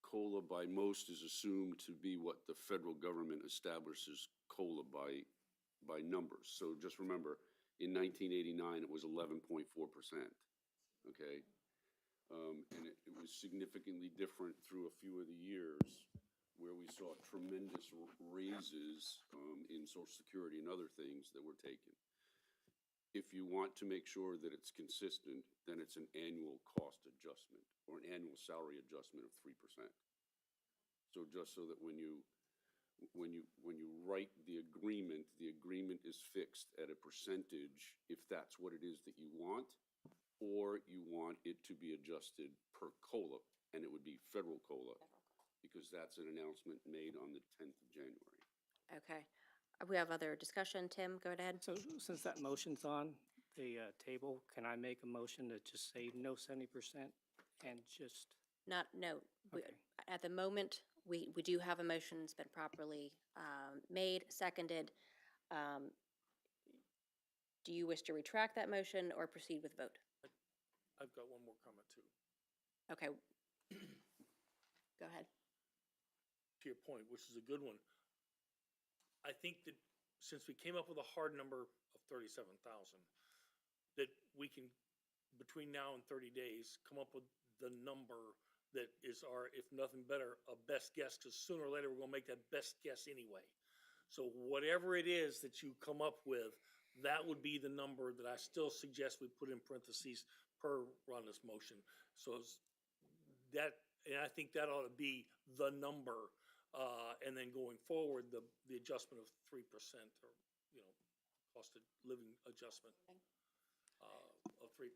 COLA by most is assumed to be what the federal government establishes COLA by numbers. So just remember, in 1989, it was 11.4%, okay? And it was significantly different through a few of the years where we saw tremendous raises in Social Security and other things that were taken. If you want to make sure that it's consistent, then it's an annual cost adjustment or an annual salary adjustment of 3%. So just so that when you write the agreement is fixed at a percentage if that's what it is that you want, or you want it to be adjusted per COLA, and it would be federal COLA, because that's an announcement made on the 10th of January. okay. we have other discussion. Tim, go ahead. So since that motion's on the table, can I make a motion to just say no 70% and just, Not, no, we- okay. at the moment, we do have a motion that's been properly made, seconded. Do you wish to retract that motion or proceed with vote? I've got one more comment too. Okay. Go ahead. To your point, which is a good one. I think that since we came up with a hard number of 37,000, that we can, between now and 30 days, come up with the number that is our, if nothing better, a best guess, because sooner or later, we're gonna make that best guess anyway. So whatever it is that you come up with, that would be the number that I still suggest we put in parentheses per Rhonda's motion. So it's that, and I think that ought to be the number. And then going forward, the adjustment of 3% or, you know, cost of living adjustment of 3%.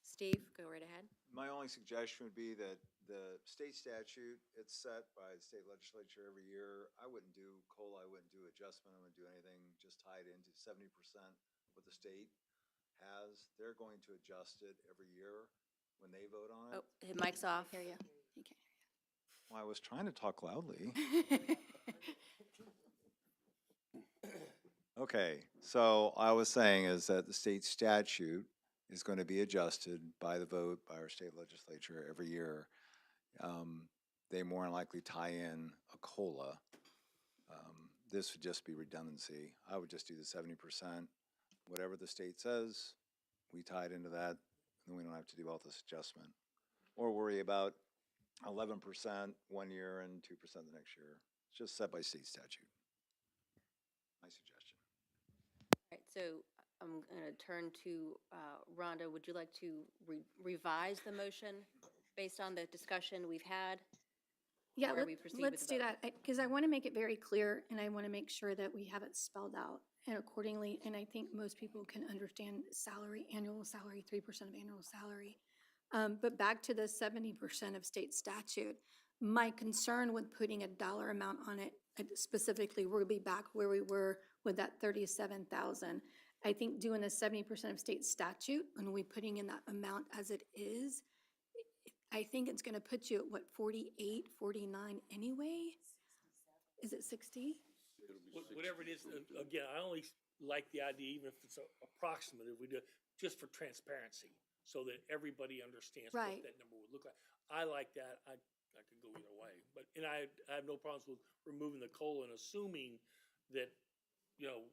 Steve, go right ahead. My only suggestion would be that the state statute, it's set by the state legislature every year. I wouldn't do COLA, I wouldn't do adjustment, I wouldn't do anything, just tie it into 70% what the state has. They're going to adjust it every year when they vote on it. Oh, his mic's off. Hear you. You can't Well, I was trying to talk loudly. Okay, so I was saying is that the state statute is going to be adjusted by the vote by our state legislature every year. They more than likely tie in a COLA. This would just be redundancy. I would just do the 70%. Whatever the state says, we tie it into that, then we don't have to do all this adjustment. Or worry about 11% one year and 2% the next year. It's just set by state statute. My suggestion. All right, so I'm going to turn to Rhonda. Would you like to revise the motion based on the discussion we've had? Yeah, Or we proceed with let's the do vote? that, because I want to make it very clear, and I want to make sure that we have it spelled out and accordingly, and I think most people can understand salary, annual salary, 3% of annual salary. But back to the 70% of state statute, my concern with putting a dollar amount on it, specifically, we'll be back where we were with that 37,000. I think doing the 70% of state statute, and we putting in that amount as it is, I think it's gonna put you at what, 48, 49 anyway? Is it 60? Whatever it is, again, I only like the idea, even if it's approximate, if we do, just for transparency, so that everybody understands what Right. that number would look like. I like that. I could go either way, but, and I have no problems with removing the COLA and assuming that, you know,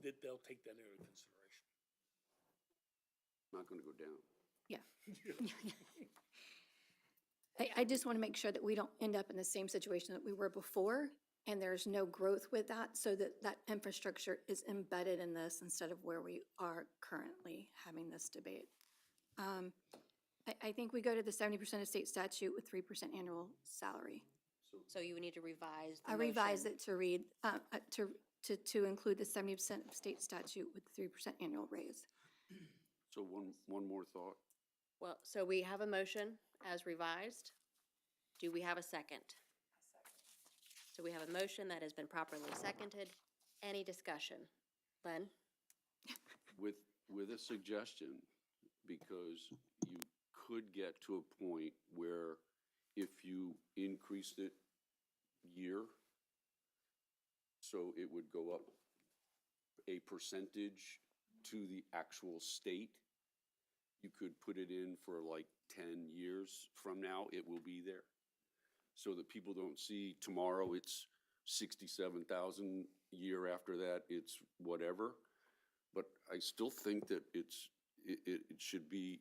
that they'll take that into consideration. Not gonna go down. Yeah. I just want to make sure that we don't end up in the same situation that we were before, and there's no growth with that, so that that infrastructure is embedded in this instead of where we are currently having this debate. I think we go to the 70% of state statute with 3% annual salary. So you would need to revise the I revise motion. it to read, to include the 70% of state statute with 3% annual raise. So one more thought. Well, so we have a motion as revised. Do we have a second? So we have a motion that has been properly seconded. Any discussion? Len? With a suggestion, because you could get to a point where if you increased it year, so it would go up a percentage to the actual state, you could put it in for like 10 years from now, it will be there. So that people don't see tomorrow it's 67,000, year after that it's whatever. But I still think that it should be,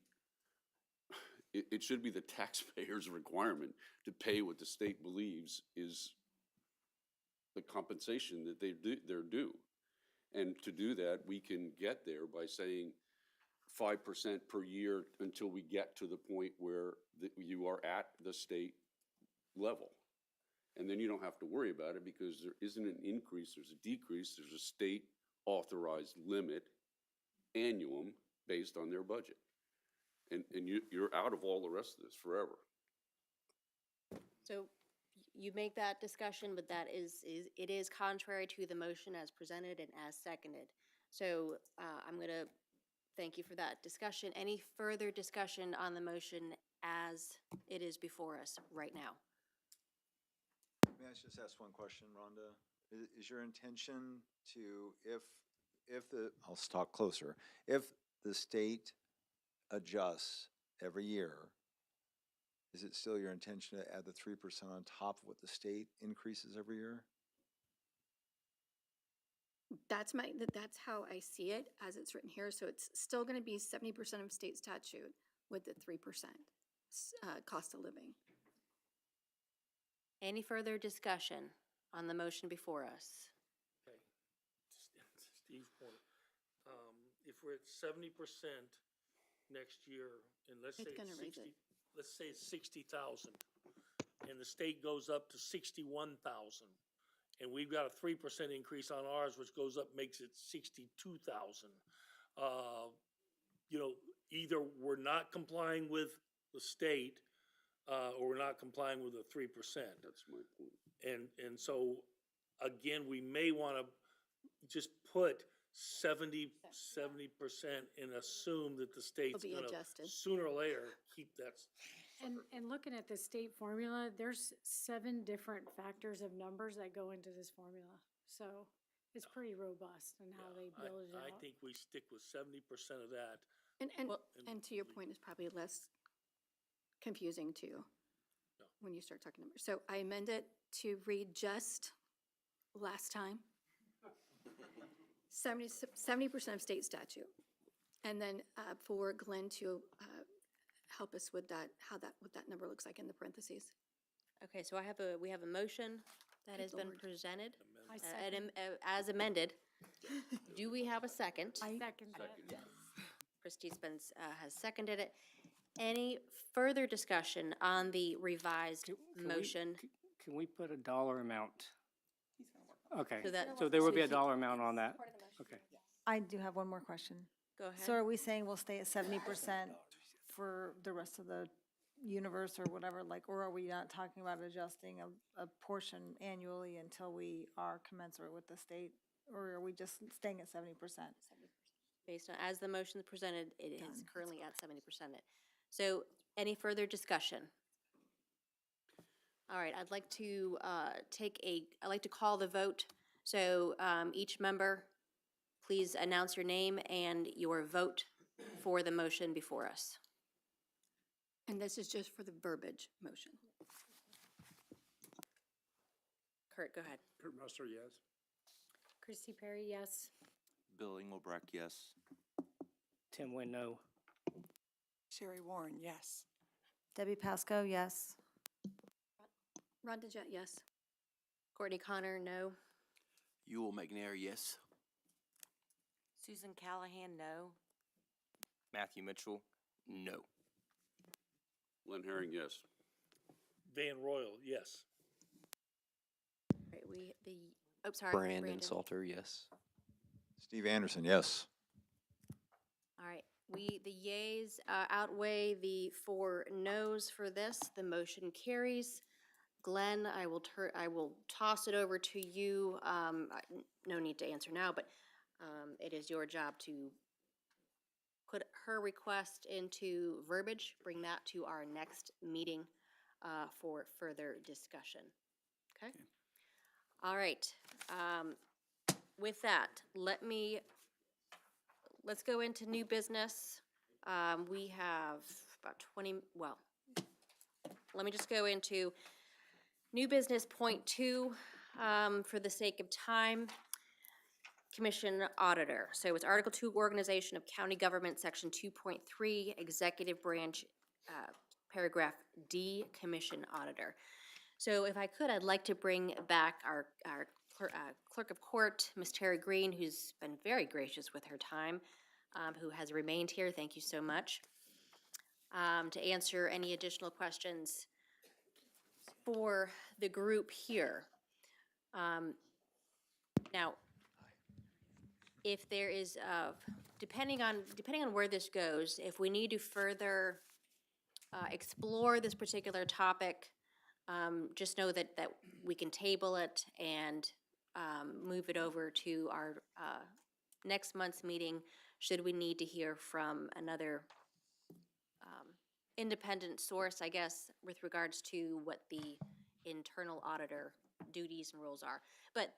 it should be the taxpayer's requirement to pay what the state believes is the compensation that they're due. And to do that, we can get there by saying 5% per year until we get to the point where you are at the state level. And then you don't have to worry about it because there isn't an increase, there's a decrease, there's a state authorized limit, annuum, based on their budget. And you're out of all the rest of this forever. So you make that discussion, but that it is contrary to the motion as presented and as seconded. So I'm going to thank you for that discussion. Any further discussion on the motion as it is before us right now? May I just ask one question, Rhonda? Is your intention to, if the, I'll talk closer, if the state adjusts every year, is it still your intention to add the 3% on top of what the state increases every year? That's how I see it as it's written here. So it's still going to be 70% of state statute with the 3% cost of living. Any further discussion on the motion before us? Okay. Steve's point. If we're at 70% next year, and let's say It's gonna it's raise 60, it. let's say it's 60,000, and the state goes up to 61,000, and we've got a 3% increase on ours, which goes up, makes it 62,000. You know, either we're not complying with the state, or we're not complying with the 3%. That's my point. And so, again, we may want to just put 70% and assume that the state's be gonna, adjusted. sooner or later, keep that. And looking at the state formula, there's 7 different factors of numbers that go into this formula. So it's pretty robust in how they build it I out. think we stick with 70% of that. And to your point, is probably less confusing too when you start talking numbers. So I amend it to read just last time. 70% of state statute. And then for Glenn to help us with that, what that number looks like in the parentheses. Okay, so we have a motion that has been Lord. presented I second. as amended. Do we have a second? I second that. Christie Spence has seconded it. Any further discussion on the revised Can we- motion? Can we put a dollar amount? Okay, So that- so there would be a dollar amount on that? Okay. I do have one more question. Go ahead. So are we saying we'll stay at 70% for the rest of the universe or whatever, like, or are we not talking about adjusting a portion annually until we are commensurate with the state? Or are we just staying at 70%? Based on, as the motion is presented, it is currently at 70%. So any further discussion? All right, I'd like to I'd like to call the vote. So each member, please announce your name and your vote for the motion before us. And this is just for the verbiage motion. Kurt, go ahead. Kurt Musser, yes. Christy Perry, yes. Bill Engelbrecht, yes. Tim Nguyen, no. Sherry Warren, yes. Debbie Pasco, yes. Rhonda Jett, yes. Courtney Connor, no. Yul McNair, yes. Susan Callahan, no. Matthew Mitchell, no. Len Herring, yes. Van Royal, yes. Right, sorry. Brandon Salter, yes. Steve Anderson, yes. All right, the yays outweigh the 4 noes for this. The motion carries. Glenn, I will toss it over to you. No need to answer now, but it is your job to put her request into verbiage, bring that to our next meeting for further discussion. Okay? All right. With that, let's go into new business. We have about 20, well, let me just go into new business point 2 for the sake of time. Commission Auditor. So it's Article 2, Organization of County Government, Section 2.3, Executive Branch, Paragraph D, Commission Auditor. So if I could, I'd like to bring back our Clerk of Court, Ms. Terry Green, who's been very gracious with her time, who has remained here. Thank you so much. To answer any additional questions for the group here. Now, if there is, depending on where this goes, if we need to further explore this particular topic, Just know that we can table it and move it over to our next month's meeting, should we need to hear from another independent source, I guess, with regards to what the internal auditor duties and roles are. But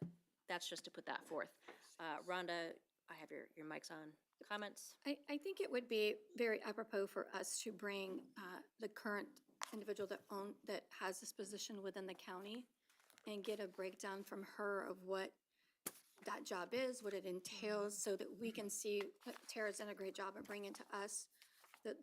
that's just to put that forth. Rhonda, I have your mics on. Comments? I think it would be very apropos for us to bring the current individual that has this position within the county and get a breakdown from her of what that job is, what it entails, so that we can see, Tara's done a great job of bringing to us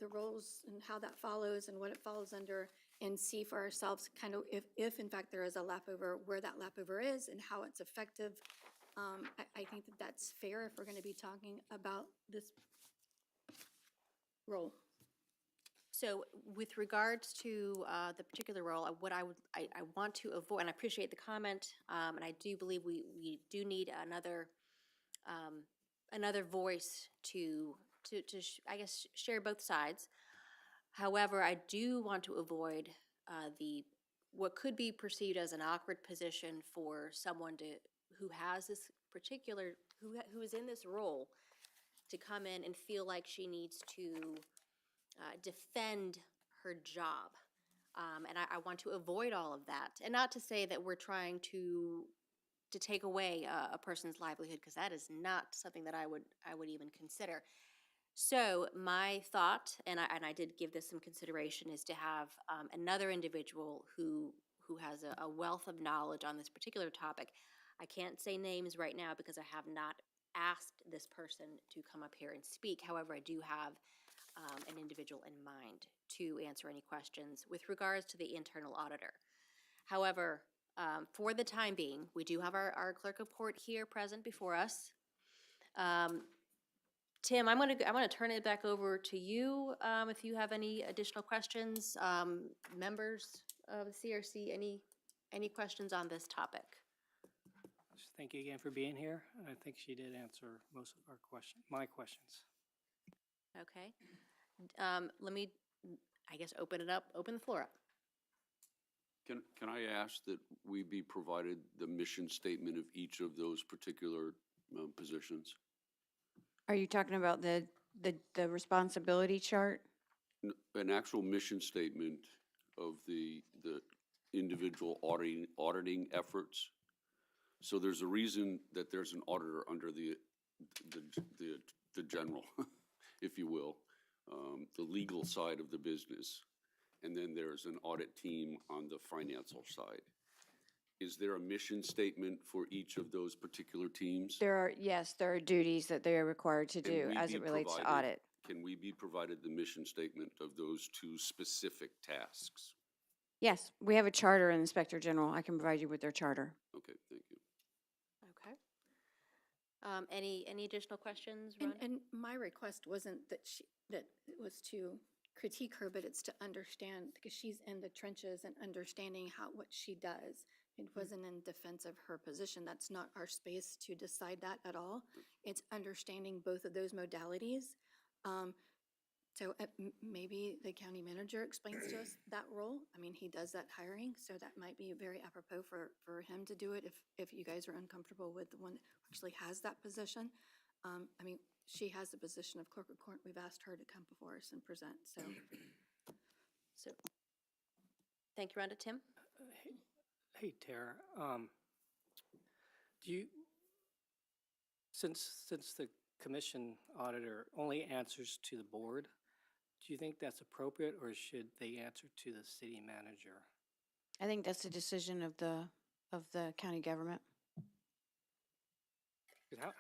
the roles and how that follows and what it falls under, and see for ourselves kind of if in fact there is a lapover, where that lapover is and how it's effective. I think that that's fair if we're going to be talking about this role. So with regards to the particular role, what I want to avoid, and I appreciate the comment, and I do believe we do need another voice to I guess share both sides. However, I do want to avoid what could be perceived as an awkward position for someone who has this particular who is in this role to come in and feel like she needs to defend her job. And I want to avoid all of that. And not to say that we're trying to take away a person's livelihood, because that is not something that I would even consider. So my thought, and I did give this some consideration, is to have another individual who has a wealth of knowledge on this particular topic. I can't say names right now because I have not asked this person to come up here and speak. However, I do have an individual in mind to answer any questions with regards to the internal auditor. However, for the time being, we do have our clerk of court here present before us. Tim, I'm gonna turn it back over to you if you have any additional questions. Members of the CRC, any questions on this topic? Just thank you again for being here. I think she did answer most of my questions. Okay. Let me, I guess, open the floor up. Can I ask that we be provided the mission statement of each of those particular positions? Are you talking about the responsibility chart? An actual mission statement of the individual auditing efforts. So there's a reason that there's an auditor under the general, if you will, the legal side of the business. And then there's an audit team on the financial side. Is there a mission statement for each of those particular teams? Yes, there are duties that they are required to do as it relates to audit. Can we be provided the mission statement of those two specific tasks? Yes, we have a charter in Inspector General. I can provide you with their charter. Okay, thank you. Okay. Any additional questions, Rhonda? And my request wasn't that it was to critique her, but it's to understand, because she's in the trenches and understanding what she does. It wasn't in defense of her position. That's not our space to decide that at all. It's understanding both of those modalities. So maybe the county manager explains to us that role. I mean, he does that hiring, so that might be very apropos for him to do it if you guys are uncomfortable with the one that actually has that position. I mean, she has the position of clerk of court. We've asked her to come before us and present, so. Thank you, Rhonda. Tim? Hey, Tara, since the commission auditor only answers to the board, do you think that's appropriate, or should they answer to the city manager? I think that's a decision of the county government.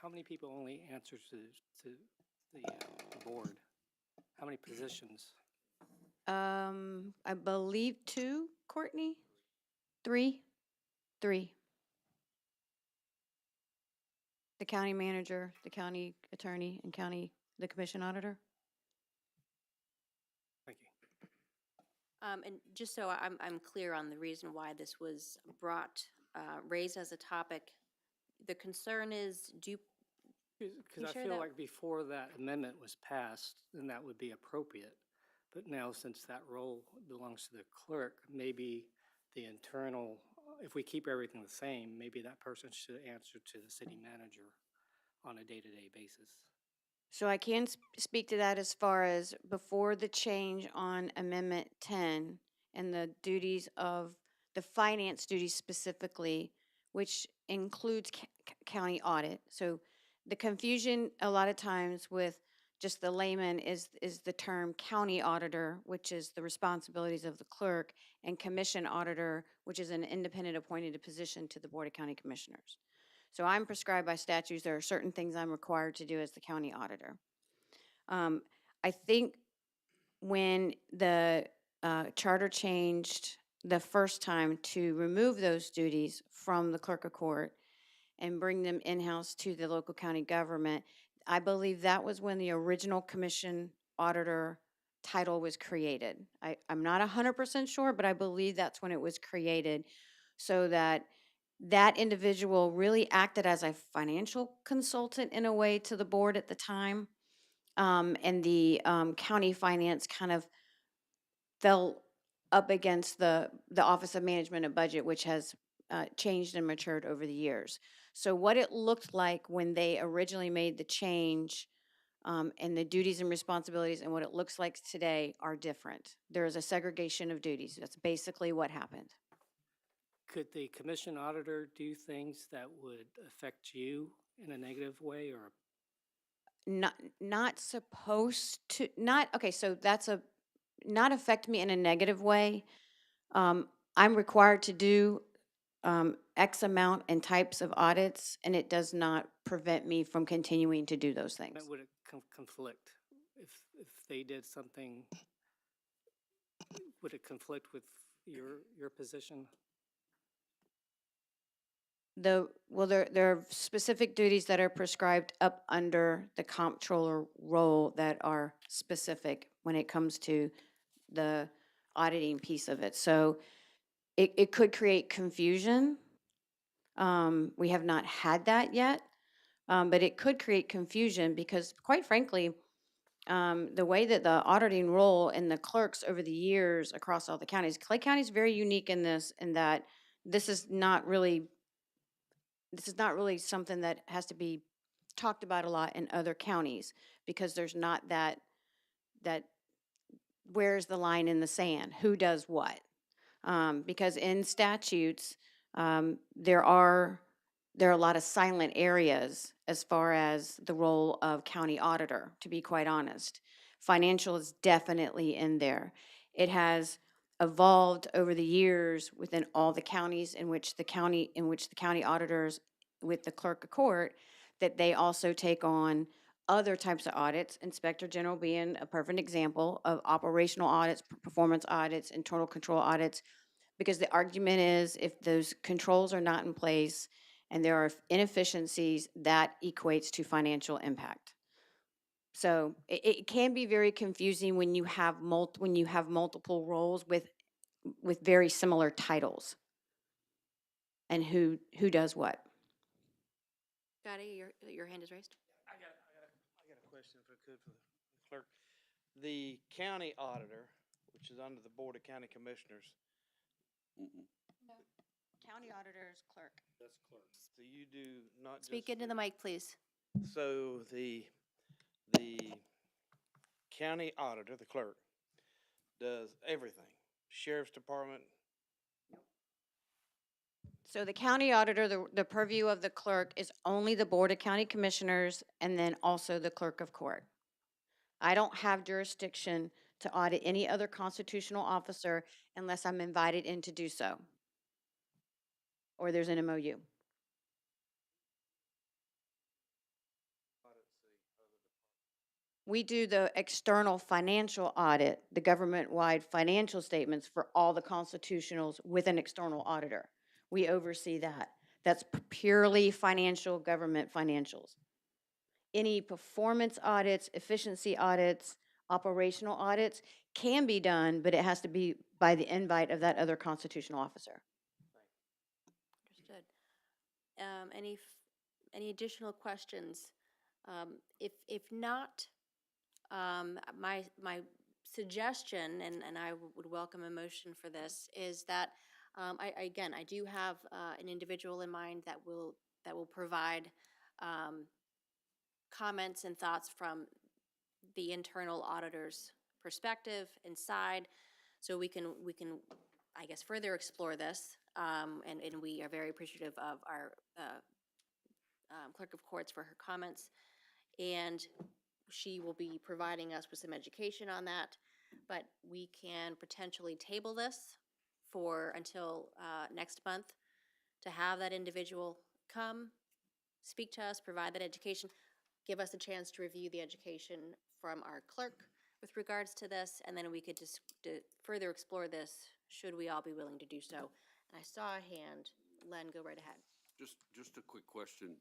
How many people only answer to the board? How many positions? I believe 2, Courtney? 3? 3. The county manager, the county attorney, and the commission auditor. Thank you. And just so I'm clear on the reason why this was raised as a topic, the concern is, Because I feel like before that amendment was passed, then that would be appropriate. But now, since that role belongs to the clerk, maybe the internal, if we keep everything the same, maybe that person should answer to the city manager on a day-to-day basis. So I can speak to that as far as before the change on Amendment 10 and the duties of, the finance duties specifically, which includes county audit. So the confusion a lot of times with just the layman is the term county auditor, which is the responsibilities of the clerk, and commission auditor, which is an independent appointed position to the Board of County Commissioners. So I'm prescribed by statutes. There are certain things I'm required to do as the county auditor. I think when the charter changed the first time to remove those duties from the clerk of court and bring them in-house to the local county government, I believe that was when the original commission auditor title was created. I'm not 100% sure, but I believe that's when it was created, so that that individual really acted as a financial consultant in a way to the board at the time. And the county finance kind of fell up against the Office of Management and Budget, which has changed and matured over the years. So what it looked like when they originally made the change, and the duties and responsibilities and what it looks like today are different. There is a segregation of duties. That's basically what happened. Could the commission auditor do things that would affect you in a negative way, or? Not supposed to, okay, so that's not affect me in a negative way. I'm required to do X amount and types of audits, and it does not prevent me from continuing to do those things. Would it conflict if they did something? Would it conflict with your position? Well, there are specific duties that are prescribed up under the comptroller role that are specific when it comes to the auditing piece of it. So it could create confusion. We have not had that yet, but it could create confusion because, quite frankly, the way that the auditing role and the clerks over the years across all the counties, Clay County is very unique in this, in that this is not really something that has to be talked about a lot in other counties, because there's not that where's the line in the sand, who does what? Because in statutes, there are a lot of silent areas as far as the role of county auditor, to be quite honest. Financial is definitely in there. It has evolved over the years within all the counties in which the county auditors with the clerk of court, that they also take on other types of audits, Inspector General being a perfect example of operational audits, performance audits, internal control audits, because the argument is if those controls are not in place and there are inefficiencies, that equates to financial impact. So it can be very confusing when you have multiple roles with very similar titles, and who does what. Scotty, your hand is raised. I got a question if I could for the clerk. The county auditor, which is under the Board of County Commissioners. No. County auditor is clerk. That's clerk. So you do not just. Speak into the mic, please. So the county auditor, the clerk, does everything. Sheriff's Department. So the county auditor, the purview of the clerk is only the Board of County Commissioners and then also the clerk of court. I don't have jurisdiction to audit any other constitutional officer unless I'm invited in to do so, or there's an MOU. We do the external financial audit, the government-wide financial statements for all the constitutionals with an external auditor. We oversee that. That's purely financial, government financials. Any performance audits, efficiency audits, operational audits can be done, but it has to be by the invite of that other constitutional officer. Understood. Any additional questions? If not, my suggestion, and I would welcome a motion for this, is that Again, I do have an individual in mind that will provide comments and thoughts from the internal auditor's perspective inside, so we can I guess further explore this. And we are very appreciative of our clerk of courts for her comments, and she will be providing us with some education on that. But we can potentially table this for until next month to have that individual come, speak to us, provide that education, give us a chance to review the education from our clerk with regards to this, and then we could just further explore this, should we all be willing to do so. And I saw a hand. Len, go right ahead. Just a quick question.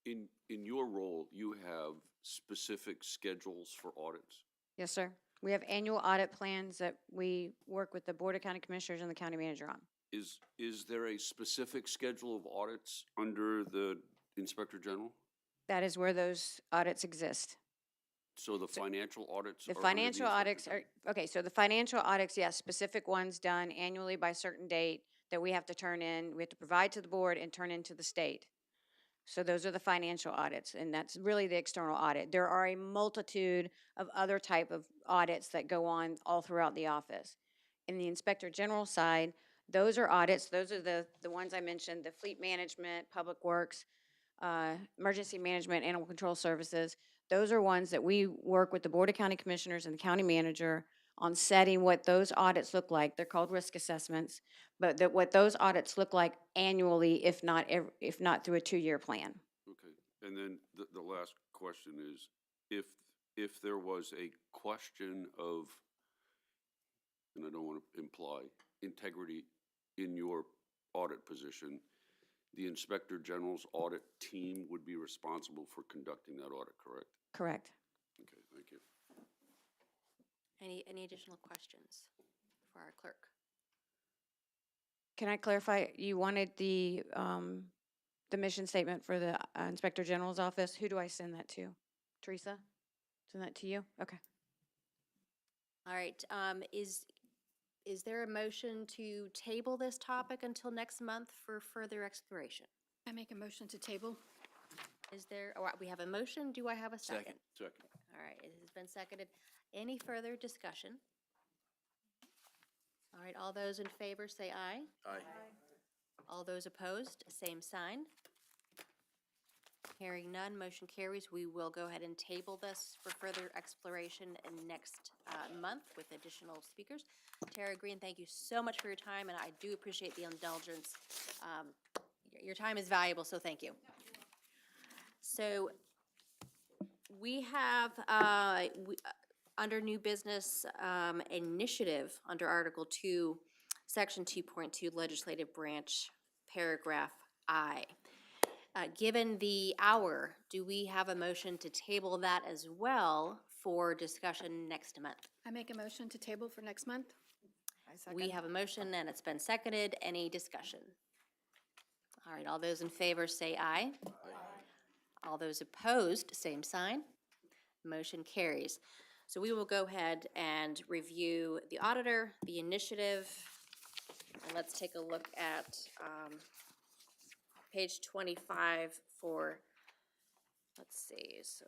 In your role, you have specific schedules for audits? Yes, sir. We have annual audit plans that we work with the Board of County Commissioners and the county manager on. Is there a specific schedule of audits under the Inspector General? That is where those audits exist. So the financial audits The are under the financial Inspector audits are, General? okay, so the financial audits, yes, specific ones done annually by a certain date that we have to turn in, we have to provide to the board and turn into the state. So those are the financial audits, and that's really the external audit. There are a multitude of other type of audits that go on all throughout the office. In the Inspector General side, those are audits, those are the ones I mentioned, the fleet management, public works, emergency management, animal control services. Those are ones that we work with the Board of County Commissioners and the county manager on setting what those audits look like. They're called risk assessments, but what those audits look like annually, if not through a 2-year plan. Okay, and then the last question is, if there was a question of, and I don't want to imply integrity in your audit position, the Inspector General's audit team would be responsible for conducting that audit, correct? Correct. Okay, thank you. Any additional questions for our clerk? Can I clarify, you wanted the mission statement for the Inspector General's office? Who do I send that to? Teresa? Send that to you? Okay. All right, is there a motion to table this topic until next month for further exploration? I make a motion to table. Is there, we have a motion, do I have a second? Second. All right, it has been seconded. Any further discussion? All right, all those in favor say aye. Aye. All those opposed, same sign. Hearing none, motion carries. We will go ahead and table this for further exploration in next month with additional speakers. Tara Green, thank you so much for your time, and I do appreciate the indulgence. Your time is valuable, so thank you. So we have, under new business initiative, under Article 2, Section 2.2, Legislative Branch, Paragraph I. Given the hour, do we have a motion to table that as well for discussion next month? I make a motion to table for next month. We have a motion and it's been seconded. Any discussion? All right, all those in favor say aye. All those opposed, same sign. Motion carries. So we will go ahead and review the auditor, the initiative, and let's take a look at page 25 for, let's see, so,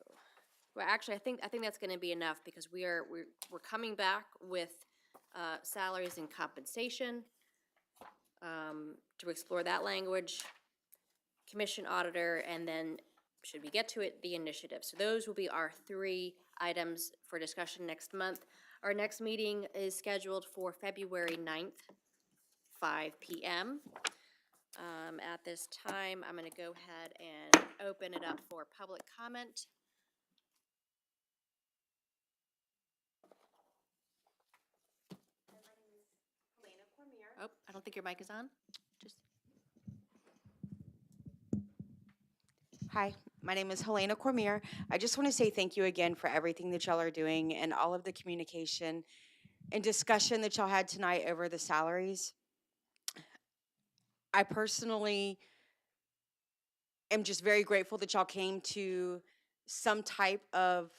well, actually, I think that's going to be enough because we're coming back with salaries and compensation to explore that language, commission auditor, and then, should we get to it, the initiative. So those will be our 3 items for discussion next month. Our next meeting is scheduled for February 9th, 5 p.m. At this time, I'm going to go ahead and open it up for public comment. Oh, I don't think your mic is on. Just. Hi, my name is Helena Cormier. I just want to say thank you again for everything that y'all are doing and all of the communication and discussion that y'all had tonight over the salaries. I personally am just very grateful that y'all came to some type of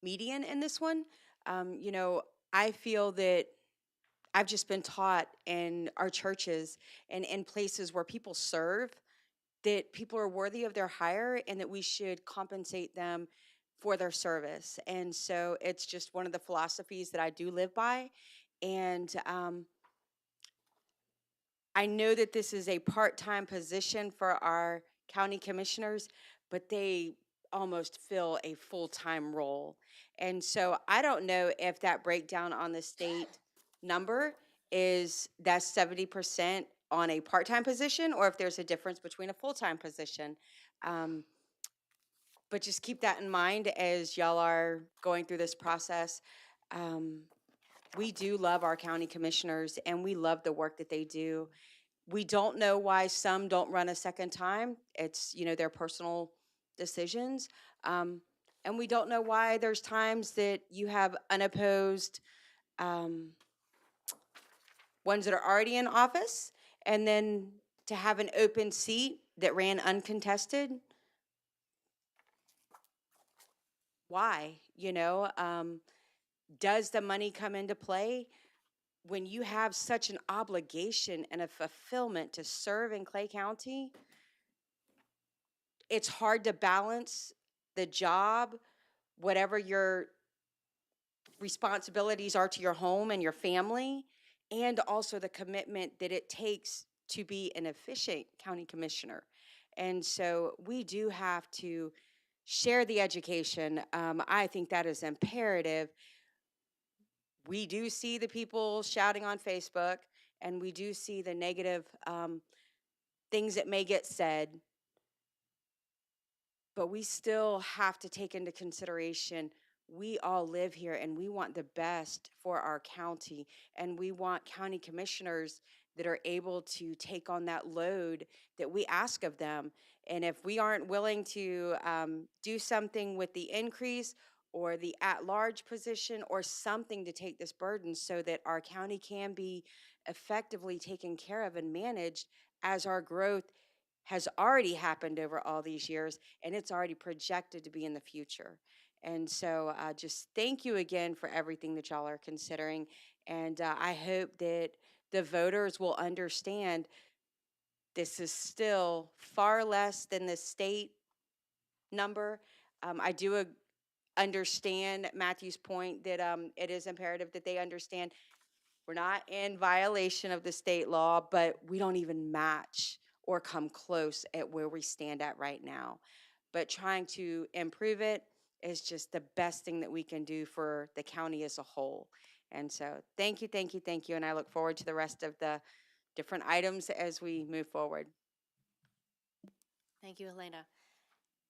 median in this one. You know, I feel that I've just been taught in our churches and in places where people serve that people are worthy of their hire and that we should compensate them for their service. And so it's just one of the philosophies that I do live by. And I know that this is a part-time position for our county commissioners, but they almost fill a full-time role. And so I don't know if that breakdown on the state number is that's 70% on a part-time position, or if there's a difference between a full-time position. But just keep that in mind as y'all are going through this process. We do love our county commissioners and we love the work that they do. We don't know why some don't run a second time. It's, you know, their personal decisions. And we don't know why there's times that you have unopposed ones that are already in office, and then to have an open seat that ran uncontested. Why? You know, does the money come into play? When you have such an obligation and a fulfillment to serve in Clay County, it's hard to balance the job, whatever your responsibilities are to your home and your family, and also the commitment that it takes to be an efficient county commissioner. And so we do have to share the education. I think that is imperative. We do see the people shouting on Facebook, and we do see the negative things that may get said, but we still have to take into consideration we all live here and we want the best for our county, and we want county commissioners that are able to take on that load that we ask of them. And if we aren't willing to do something with the increase or the at-large position or something to take this burden so that our county can be effectively taken care of and managed, as our growth has already happened over all these years and it's already projected to be in the future. And so just thank you again for everything that y'all are considering. And I hope that the voters will understand this is still far less than the state number. I do understand Matthew's point that it is imperative that they understand we're not in violation of the state law, but we don't even match or come close at where we stand at right now. But trying to improve it is just the best thing that we can do for the county as a whole. And so thank you, thank you, thank you. And I look forward to the rest of the different items as we move forward. Thank you, Helena.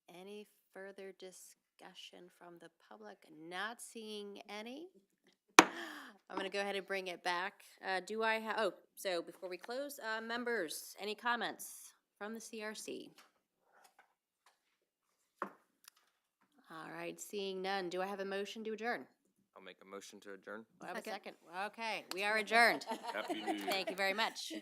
Any further discussion from the public? Not seeing any. I'm going to go ahead and bring it back. Do I have, oh, so before we close, members, any comments from the CRC? All right, seeing none. Do I have a motion to adjourn? I'll make a motion to adjourn. Do I have a second? Okay, we are adjourned. Happy New Year. Thank you very much.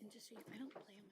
And just so I don't play 'em